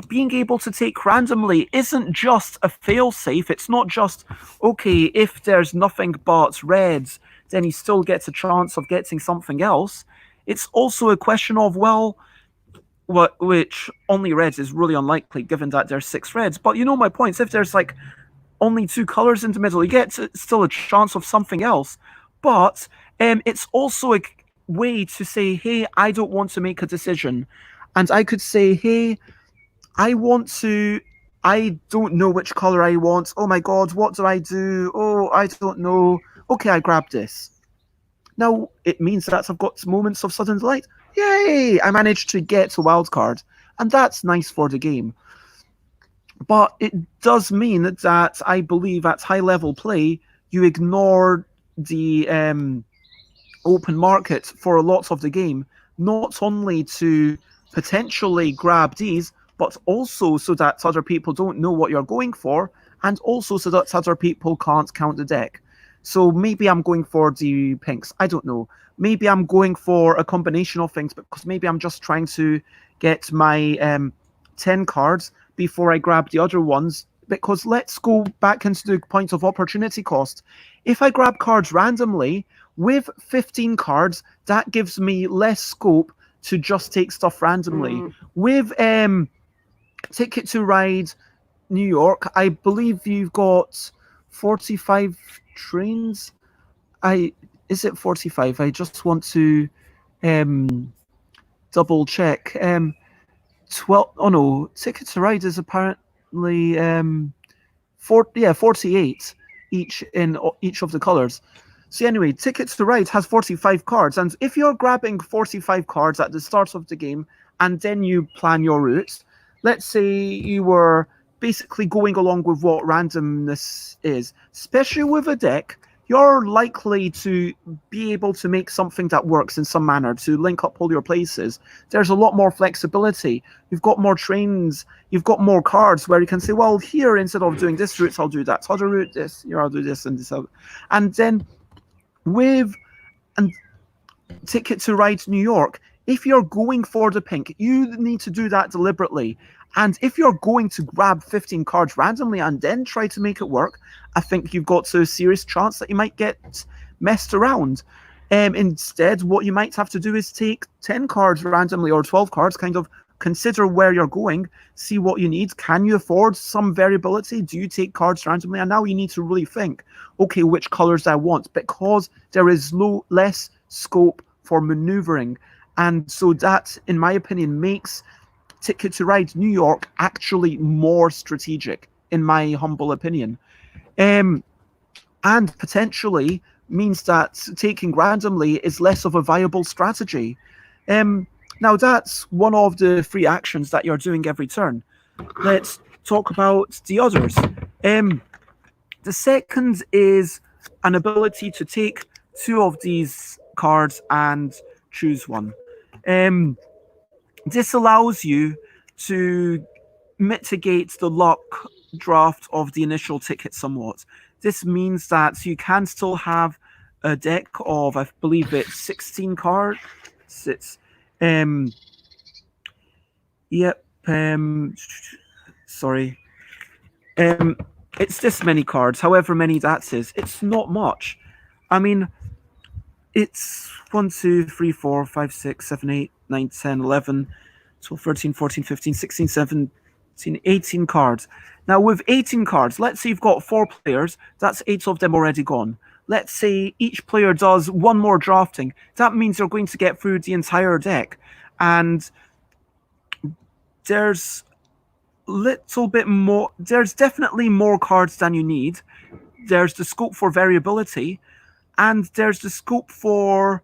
being able to take randomly isn't just a fail-safe. It's not just, okay, if there's nothing but reds, then he still gets a chance of getting something else. It's also a question of, well, which only reds is really unlikely given that there's 6 reds. But you know my points. If there's like only 2 colors in the middle, you get still a chance of something else. But it's also a way to say, hey, I don't want to make a decision. And I could say, hey, I want to. I don't know which color I want. Oh my god, what do I do? Oh, I don't know. Okay, I grab this. Now, it means that I've got moments of sudden delight. Yay! I managed to get a wild card. And that's nice for the game. But it does mean that I believe at high level play, you ignore the open market for lots of the game, not only to potentially grab these, but also so that other people don't know what you're going for, and also so that other people can't count the deck. So maybe I'm going for the pinks. I don't know. Maybe I'm going for a combination of things because maybe I'm just trying to get my 10 cards before I grab the other ones. Because let's go back into the point of opportunity cost. If I grab cards randomly, with 15 cards, that gives me less scope to just take stuff randomly. With Ticket to Ride New York, I believe you've got 45 trains. Is it 45? I just want to double check. 12. Oh no, Ticket to Ride is apparently 48 each in each of the colors. So anyway, Tickets to Ride has 45 cards, and if you're grabbing 45 cards at the start of the game, and then you plan your routes, let's say you were basically going along with what randomness is, especially with a deck, you're likely to be able to make something that works in some manner to link up all your places. There's a lot more flexibility. You've got more trains. You've got more cards where you can say, well, here, instead of doing this route, I'll do that other route, this, here, I'll do this and this. And then with and Ticket to Ride New York, if you're going for the pink, you need to do that deliberately. And if you're going to grab 15 cards randomly and then try to make it work, I think you've got a serious chance that you might get messed around. Instead, what you might have to do is take 10 cards randomly or 12 cards, kind of consider where you're going, see what you need. Can you afford some variability? Do you take cards randomly? And now you need to really think, okay, which colors I want, because there is less scope for maneuvering. And so that, in my opinion, makes Ticket to Ride New York actually more strategic, in my humble opinion. And potentially means that taking randomly is less of a viable strategy. Now, that's one of the 3 actions that you're doing every turn. Let's talk about the others. The second is an ability to take 2 of these cards and choose one. This allows you to mitigate the luck draft of the initial ticket somewhat. This means that you can still have a deck of, I believe it's 16 cards. It's yep. Sorry. It's this many cards, however many that is. It's not much. I mean, it's 1, 2, 3, 4, 5, 6, 7, 8, 9, 10, 11, 12, 13, 14, 15, 16, 17, 18 cards. Now, with 18 cards, let's say you've got 4 players, that's 8 of them already gone. Let's say each player does 1 more drafting. That means you're going to get through the entire deck. And there's little bit more, there's definitely more cards than you need. There's the scope for variability, and there's the scope for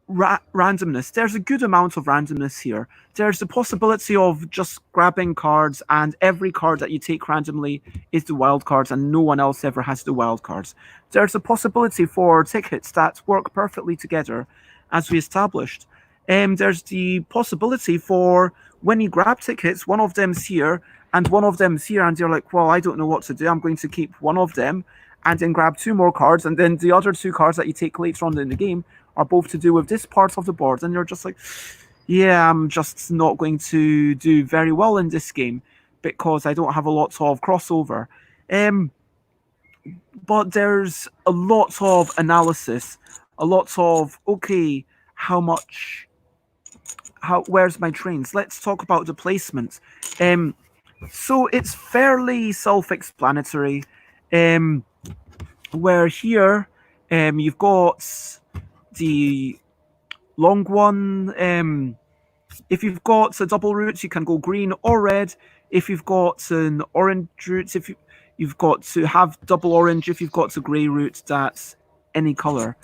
randomness. There's a good amount of randomness here. There's the possibility of just grabbing cards, and every card that you take randomly is the wild cards, and no one else ever has the wild cards. There's a possibility for tickets that work perfectly together, as we established. There's the possibility for when you grab tickets, one of them's here and one of them's here, and you're like, well, I don't know what to do. I'm going to keep one of them and then grab 2 more cards, and then the other 2 cards that you take later on in the game are both to do with this part of the board, and you're just like, yeah, I'm just not going to do very well in this game because I don't have a lot of crossover. But there's a lot of analysis, a lot of, okay, how much where's my trains? Let's talk about the placement. Um, so it's fairly self-explanatory. Um, where here, you've got the long one. If you've got a double route, you can go green or red. If you've got an orange route, if you've got to have double orange. If you've got a grey route, that's any color.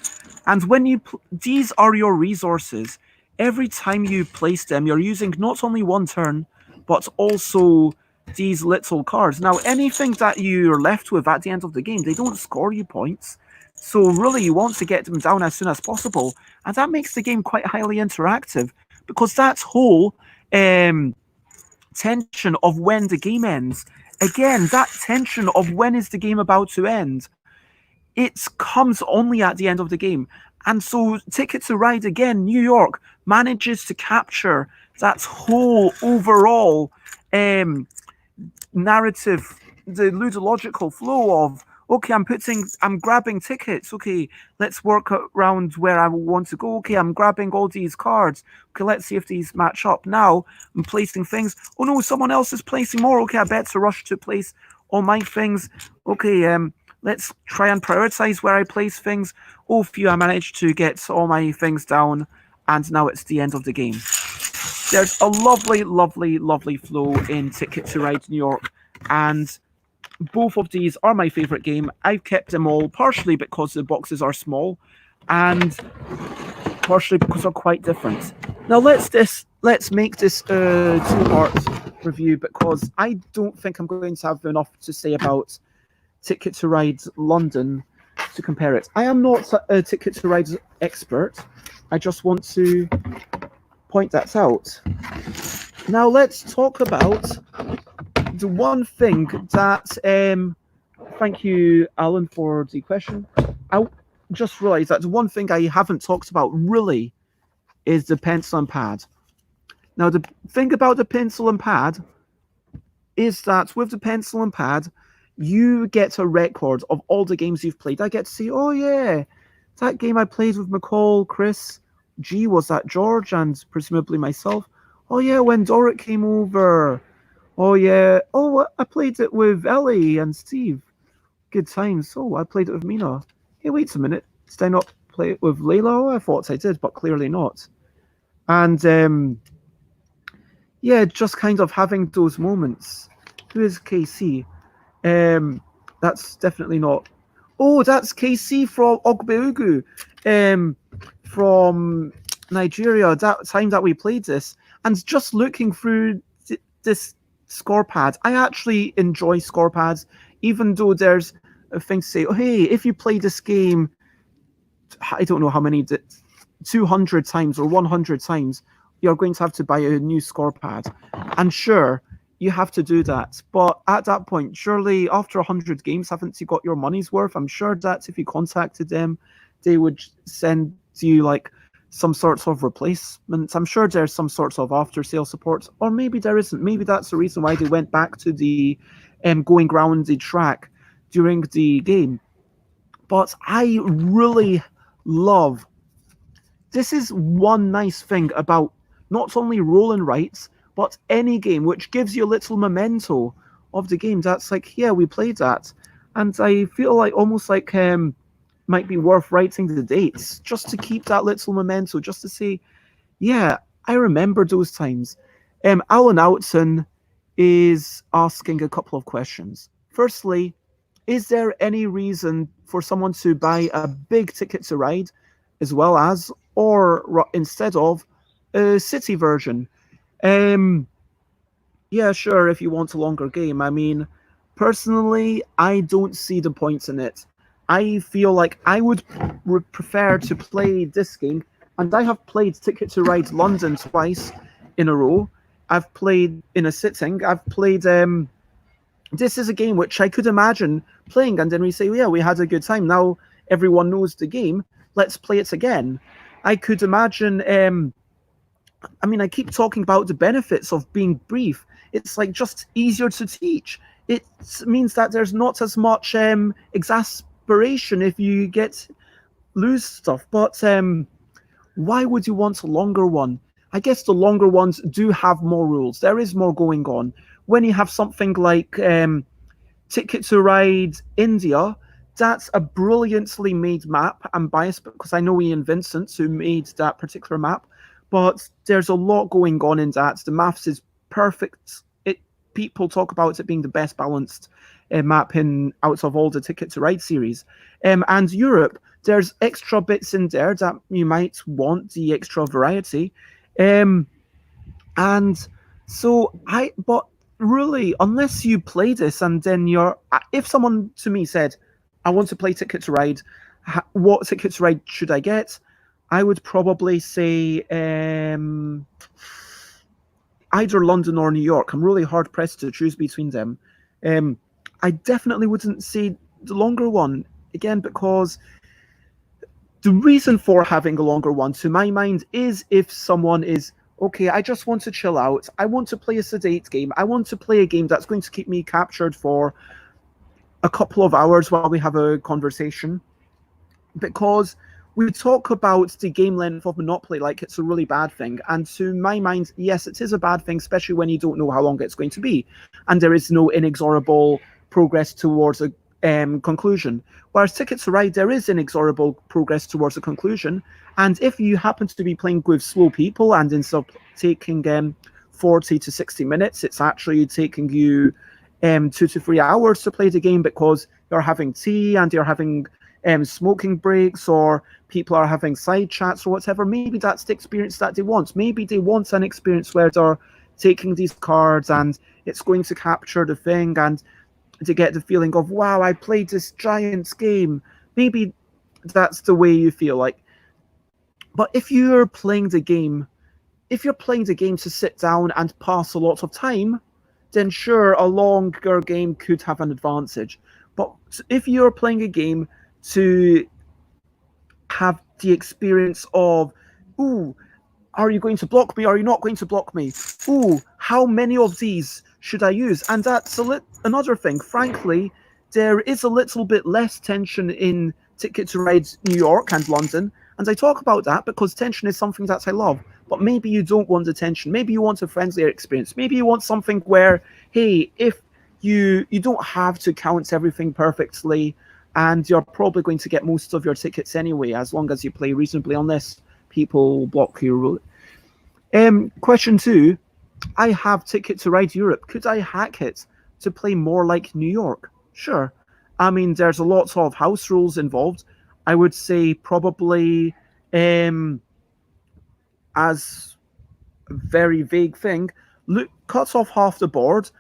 And when these are your resources. Every time you place them, you're using not only one turn, but also these little cards. Now, anything that you're left with at the end of the game, they don't score you points. So really, you want to get them down as soon as possible, and that makes the game quite highly interactive because that whole tension of when the game ends. Again, that tension of when is the game about to end, it comes only at the end of the game. And so Ticket to Ride again, New York manages to capture that whole overall narrative, the ludological flow of okay, I'm grabbing tickets. Okay, let's work around where I want to go. Okay, I'm grabbing all these cards. Okay, let's see if these match up. Now I'm placing things. Oh no, someone else is placing more. Okay, I better rush to place all my things. Okay, let's try and prioritize where I place things. Oh, phew, I managed to get all my things down, and now it's the end of the game. There's a lovely, lovely, lovely flow in Ticket to Ride New York, and both of these are my favorite game. I've kept them all partially because the boxes are small, and partially because they're quite different. Now let's make this a two-part review because I don't think I'm going to have enough to say about Ticket to Ride London to compare it. I am not a Ticket to Ride expert. I just want to point that out. Now let's talk about the one thing that thank you, Alan, for the question. I just realized that the one thing I haven't talked about really is the pencil and pad. Now the thing about the pencil and pad is that with the pencil and pad, you get a record of all the games you've played. I get to see, oh yeah, that game I played with McCall, Chris, G, was that George, and presumably myself. Oh yeah, when Doric came over. Oh yeah. Oh, I played it with Ellie and Steve. Good times. Oh, I played it with Mina. Hey, wait a minute. Did I not play it with Layla? Oh, I thought I did, but clearly not. And yeah, just kind of having those moments. Who is KC? That's definitely not. Oh, that's KC from Ogbeugu, from Nigeria. That time that we played this, and just looking through this score pad, I actually enjoy score pads, even though there's a thing to say. Oh, hey, if you play this game, I don't know how many, 200 times or 100 times, you're going to have to buy a new score pad. And sure, you have to do that. But at that point, surely after 100 games, haven't you got your money's worth? I'm sure that if you contacted them, they would send you like some sorts of replacements. I'm sure there's some sorts of after sale support, or maybe there isn't. Maybe that's the reason why they went back to the going round the track during the game. But I really love, this is one nice thing about not only roll and writes, but any game which gives you a little memento of the game. That's like, yeah, we played that. And I feel like almost like might be worth writing the dates just to keep that little memento, just to say, yeah, I remember those times. Alan Outson is asking a couple of questions. Firstly, is there any reason for someone to buy a big Ticket to Ride as well as, or instead of, a city version? Yeah, sure, if you want a longer game. I mean, personally, I don't see the points in it. I feel like I would prefer to play this game, and I have played Ticket to Ride London twice in a row. I've played in a sitting. I've played. This is a game which I could imagine playing, and then we say, yeah, we had a good time. Now everyone knows the game. Let's play it again. I could imagine. I mean, I keep talking about the benefits of being brief. It's like just easier to teach. It means that there's not as much exasperation if you lose stuff. But why would you want a longer one? I guess the longer ones do have more rules. There is more going on. When you have something like Ticket to Ride India, that's a brilliantly made map. I'm biased because I know Ian Vincent who made that particular map, but there's a lot going on in that. The maths is perfect. It People talk about it being the best balanced map in out of all the Ticket to Ride series. And Europe, there's extra bits in there that you might want the extra variety. Um, and but really, unless you play this and then if someone to me said, I want to play Ticket to Ride, what Ticket to Ride should I get? I would probably say either London or New York. I'm really hard pressed to choose between them. Um, I definitely wouldn't say the longer one again because the reason for having a longer one, to my mind, is if someone is okay, I just want to chill out. I want to play a sedate game. I want to play a game that's going to keep me captured for a couple of hours while we have a conversation. Because we talk about the game length of Monopoly like it's a really bad thing. And to my mind, yes, it is a bad thing, especially when you don't know how long it's going to be. And there is no inexorable progress towards a conclusion. Whereas Ticket to Ride, there is inexorable progress towards a conclusion. And if you happen to be playing with slow people and instead of taking 40 to 60 minutes, it's actually taking you 2 to 3 hours to play the game because you're having tea and you're having smoking breaks or people are having side chats or whatever. Maybe that's the experience that they want. Maybe they want an experience where they're taking these cards and it's going to capture the thing and to get the feeling of, wow, I played this giant game. Maybe that's the way you feel like. But if you're playing the game to sit down and pass a lot of time, then sure, a longer game could have an advantage. But if you're playing a game to have the experience of, ooh, are you going to block me? Are you not going to block me? Ooh, how many of these should I use? And that's another thing. Frankly, there is a little bit less tension in Ticket to Ride New York and London. And I talk about that because tension is something that I love. But maybe you don't want the tension. Maybe you want a friendlier experience. Maybe you want something where, hey, if you don't have to count everything perfectly, and you're probably going to get most of your tickets anyway, as long as you play reasonably, unless people block your. Question 2. I have Ticket to Ride Europe. Could I hack it to play more like New York? Sure. I mean, there's a lot of house rules involved. I would say probably as a very vague thing, look, cut off half the board,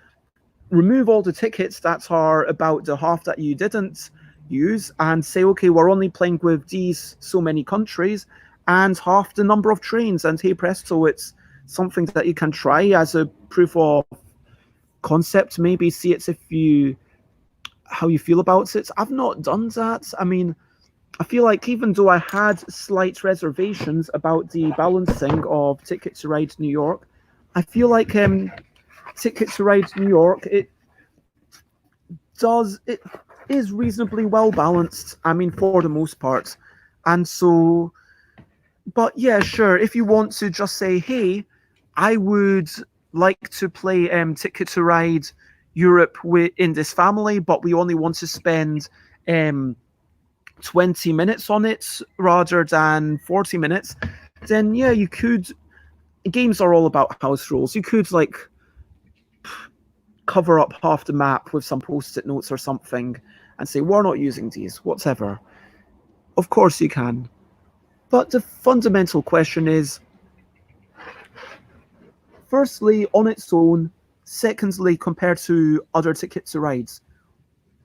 remove all the tickets that are about the half that you didn't use, and say, okay, we're only playing with these so many countries and half the number of trains. And hey presto, it's something that you can try as a proof of concept. Maybe see it if you how you feel about it. I've not done that. I mean, I feel like even though I had slight reservations about the balancing of Ticket to Ride New York, I feel like Ticket to Ride New York it is reasonably well balanced. I mean, for the most part, and so. But yeah, sure. If you want to just say, hey, I would like to play Ticket to Ride Europe in this family, but we only want to spend 20 minutes on it rather than 40 minutes, then yeah, you could. Games are all about house rules. You could like cover up half the map with some post-it notes or something and say, we're not using these, whatever. Of course you can. But the fundamental question is, firstly, on its own, secondly, compared to other Ticket to Rides,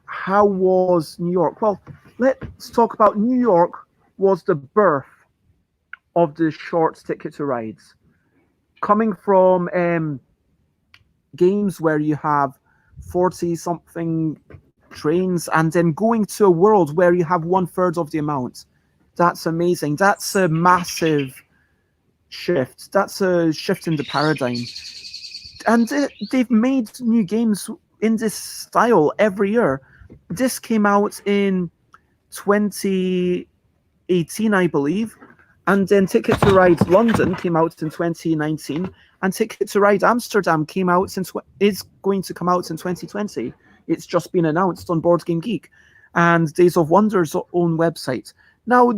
how was New York? Well, let's talk about New York was the birth of the short Ticket to Rides. Coming from games where you have 40 something trains and then going to a world where you have 1/3 of the amount. That's amazing. That's a massive shift. That's a shift in the paradigm. And they've made new games in this style every year. This came out in 2018, I believe. And then Ticket to Ride London came out in 2019, and Ticket to Ride Amsterdam came out is going to come out in 2020. It's just been announced on Board Game Geek and Days of Wonder's own website. Now,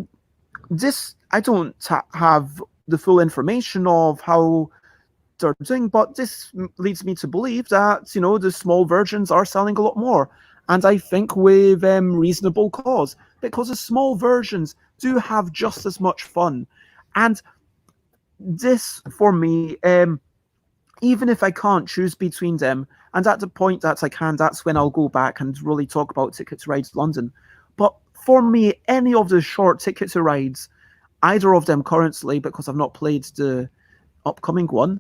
this I don't have the full information of how they're doing, but this leads me to believe that the small versions are selling a lot more, and I think with reasonable cause, because the small versions do have just as much fun, and this for me, even if I can't choose between them, and at the point that I can, that's when I'll go back and really talk about Ticket to Ride London. But for me, any of the short Ticket to Rides, either of them currently, because I've not played the upcoming one,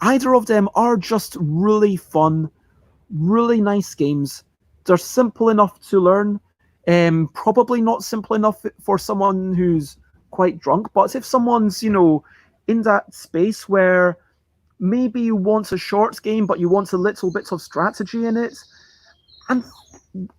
either of them are just really fun, really nice games. They're simple enough to learn, probably not simple enough for someone who's quite drunk, but if someone's, in that space where maybe you want a short game, but you want a little bit of strategy in it, and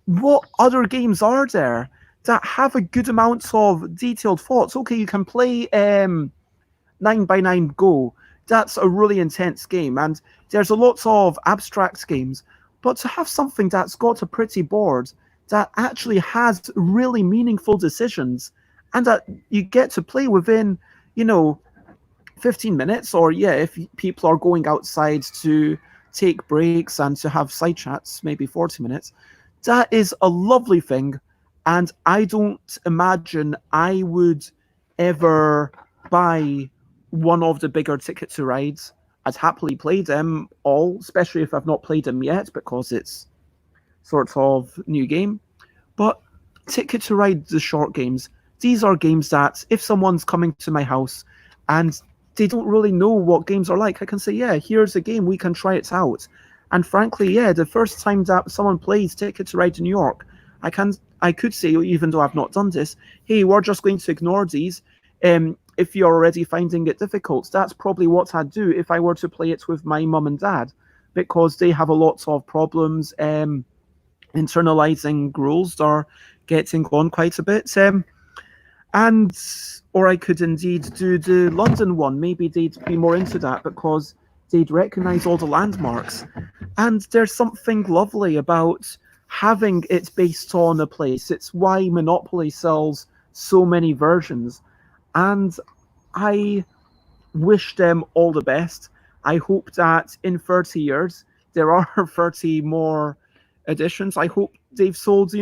what other games are there that have a good amount of detailed thoughts? Okay, you can play 9x9 Go. That's a really intense game, and there's a lot of abstract games. But to have something that's got a pretty board that actually has really meaningful decisions, and that you get to play within, 15 minutes, or if people are going outside to take breaks and to have side chats, maybe 40 minutes, that is a lovely thing. And I don't imagine I would ever buy one of the bigger Ticket to Rides. I'd happily play them all, especially if I've not played them yet, because it's sort of new game. But Ticket to Ride the short games, these are games that if someone's coming to my house and they don't really know what games are like, I can say, here's a game, we can try it out. And frankly, the first time that someone plays Ticket to Ride to New York, I could say, even though I've not done this, hey, we're just going to ignore these. If you're already finding it difficult, that's probably what I'd do if I were to play it with my mum and dad, because they have a lot of problems internalizing rules or getting on quite a bit. Or I could indeed do the London one. Maybe they'd be more into that because they'd recognize all the landmarks. And there's something lovely about having it based on a place. It's why Monopoly sells so many versions. And I wish them all the best. I hope that in 30 years there are 30 more editions. I hope they've sold,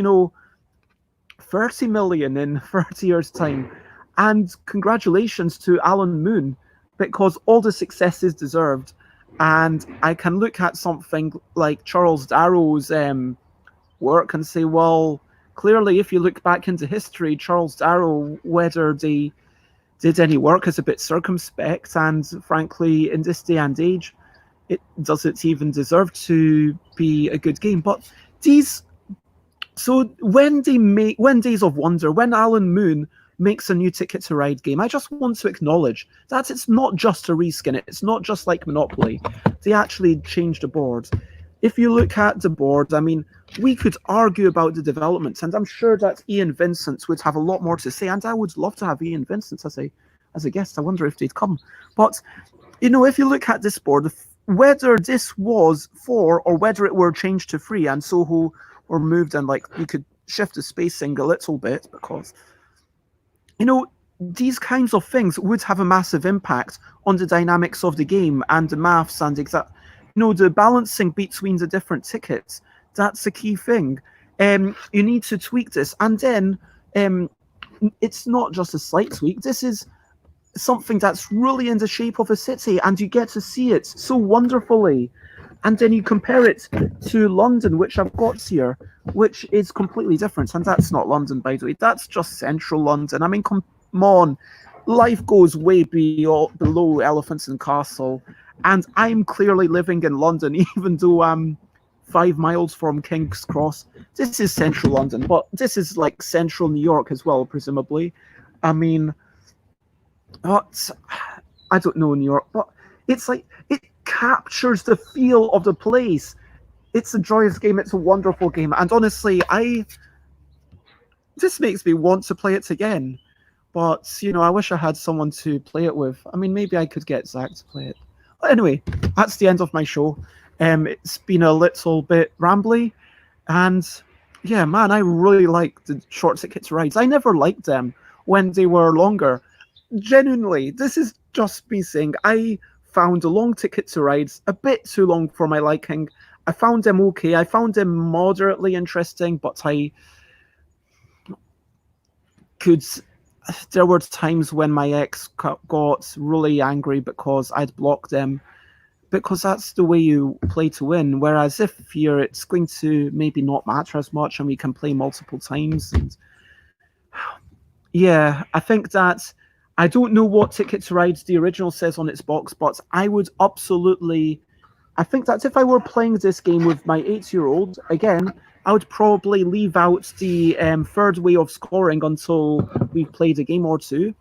30 million in 30 years' time. And congratulations to Alan Moon, because all the success is deserved. And I can look at something like Charles Darrow's work and say, well, clearly, if you look back into history, Charles Darrow, whether they did any work, is a bit circumspect. And frankly, in this day and age, it doesn't even deserve to be a good game. But so when Days of Wonder, when Alan Moon makes a new Ticket to Ride game, I just want to acknowledge that it's not just a reskin. It's not just like Monopoly. They actually changed the board. If you look at the board, I mean, we could argue about the developments, and I'm sure that Ian Vincent would have a lot more to say, and I would love to have Ian Vincent as a guest. I wonder if they'd come. But, if you look at this board, whether this was 4 or whether it were changed to 3 and Soho or moved and you could shift the spacing a little bit, because these kinds of things would have a massive impact on the dynamics of the game and the maths and the balancing between the different tickets. That's a key thing. You need to tweak this, and then it's not just a slight tweak. This is something that's really in the shape of a city, and you get to see it so wonderfully. And then you compare it to London, which I've got here, which is completely different. And that's not London, by the way. That's just central London. I mean, come on. Life goes way below Elephants and Castle. And I'm clearly living in London, even though I'm 5 miles from King's Cross. This is central London, but this is like central New York as well, presumably. I mean, I don't know New York, but it's like it captures the feel of the place. It's a joyous game. It's a wonderful game, and honestly, this makes me want to play it again. But I wish I had someone to play it with. I mean, maybe I could get Zach to play it. But anyway, that's the end of my show. It's been a little bit rambly, and yeah, man, I really like the short ticket rides. I never liked them when they were longer. Genuinely, this is just me saying. I found the long ticket to rides a bit too long for my liking. I found them okay. I found them moderately interesting, but I could. There were times when my ex got really angry because I'd blocked them, because that's the way you play to win. Whereas if you're, it's going to maybe not matter as much, and we can play multiple times. And yeah, I think that I don't know what Ticket to Ride the original says on its box, but I would absolutely. I think that if I were playing this game with my 8-year-old again, I would probably leave out the third way of scoring until we've played a game or two.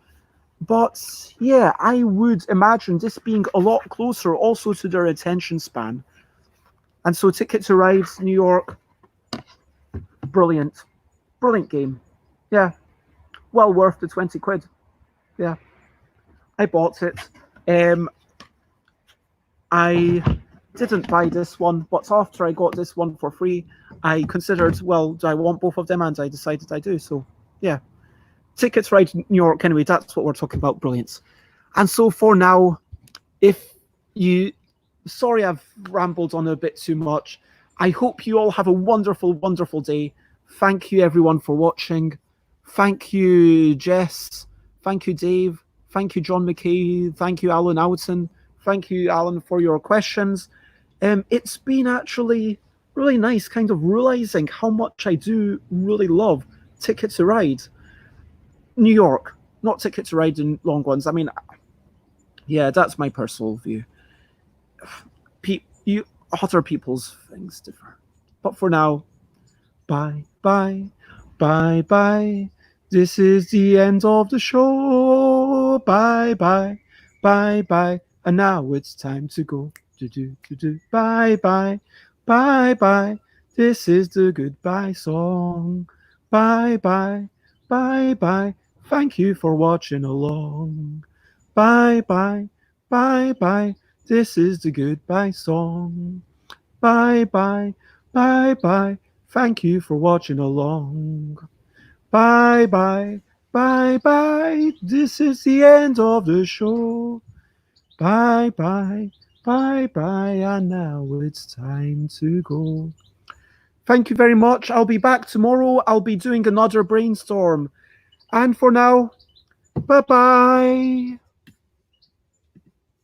But yeah, I would imagine this being a lot closer also to their attention span. And so Ticket to Ride New York, brilliant. Brilliant game. Yeah, well worth the 20 quid. Yeah, I bought it. I didn't buy this one, but after I got this one for free, I considered, well, do I want both of them? And I decided I do. So yeah, Tickets Ride New York. Anyway, that's what we're talking about. Brilliant. And so for now, if you, sorry I've rambled on a bit too much. I hope you all have a wonderful, wonderful day. Thank you everyone for watching. Thank you, Jess. Thank you, Dave. Thank you, John McKay. Thank you, Alan Alton. Thank you, Alan, for your questions. It's been actually really nice kind of realizing how much I do really love Ticket to Ride New York, not Ticket to Ride in long ones. I mean, yeah, that's my personal view. You other people's things differ. But for now, bye, bye, bye, bye. This is the end of the show. Bye, bye, bye, bye. And now it's time to go. Do, do, do, do. Bye, bye, bye, bye. This is the goodbye song. Bye, bye, bye, bye. Thank you for watching along. Bye, bye, bye, bye. This is the goodbye song. Bye, bye, bye, bye. Thank you for watching along. Bye, bye, bye, bye. This is the end of the show. Bye, bye, bye, bye. And now it's time to go. Thank you very much. I'll be back tomorrow. I'll be doing another brainstorm. And for now, bye bye.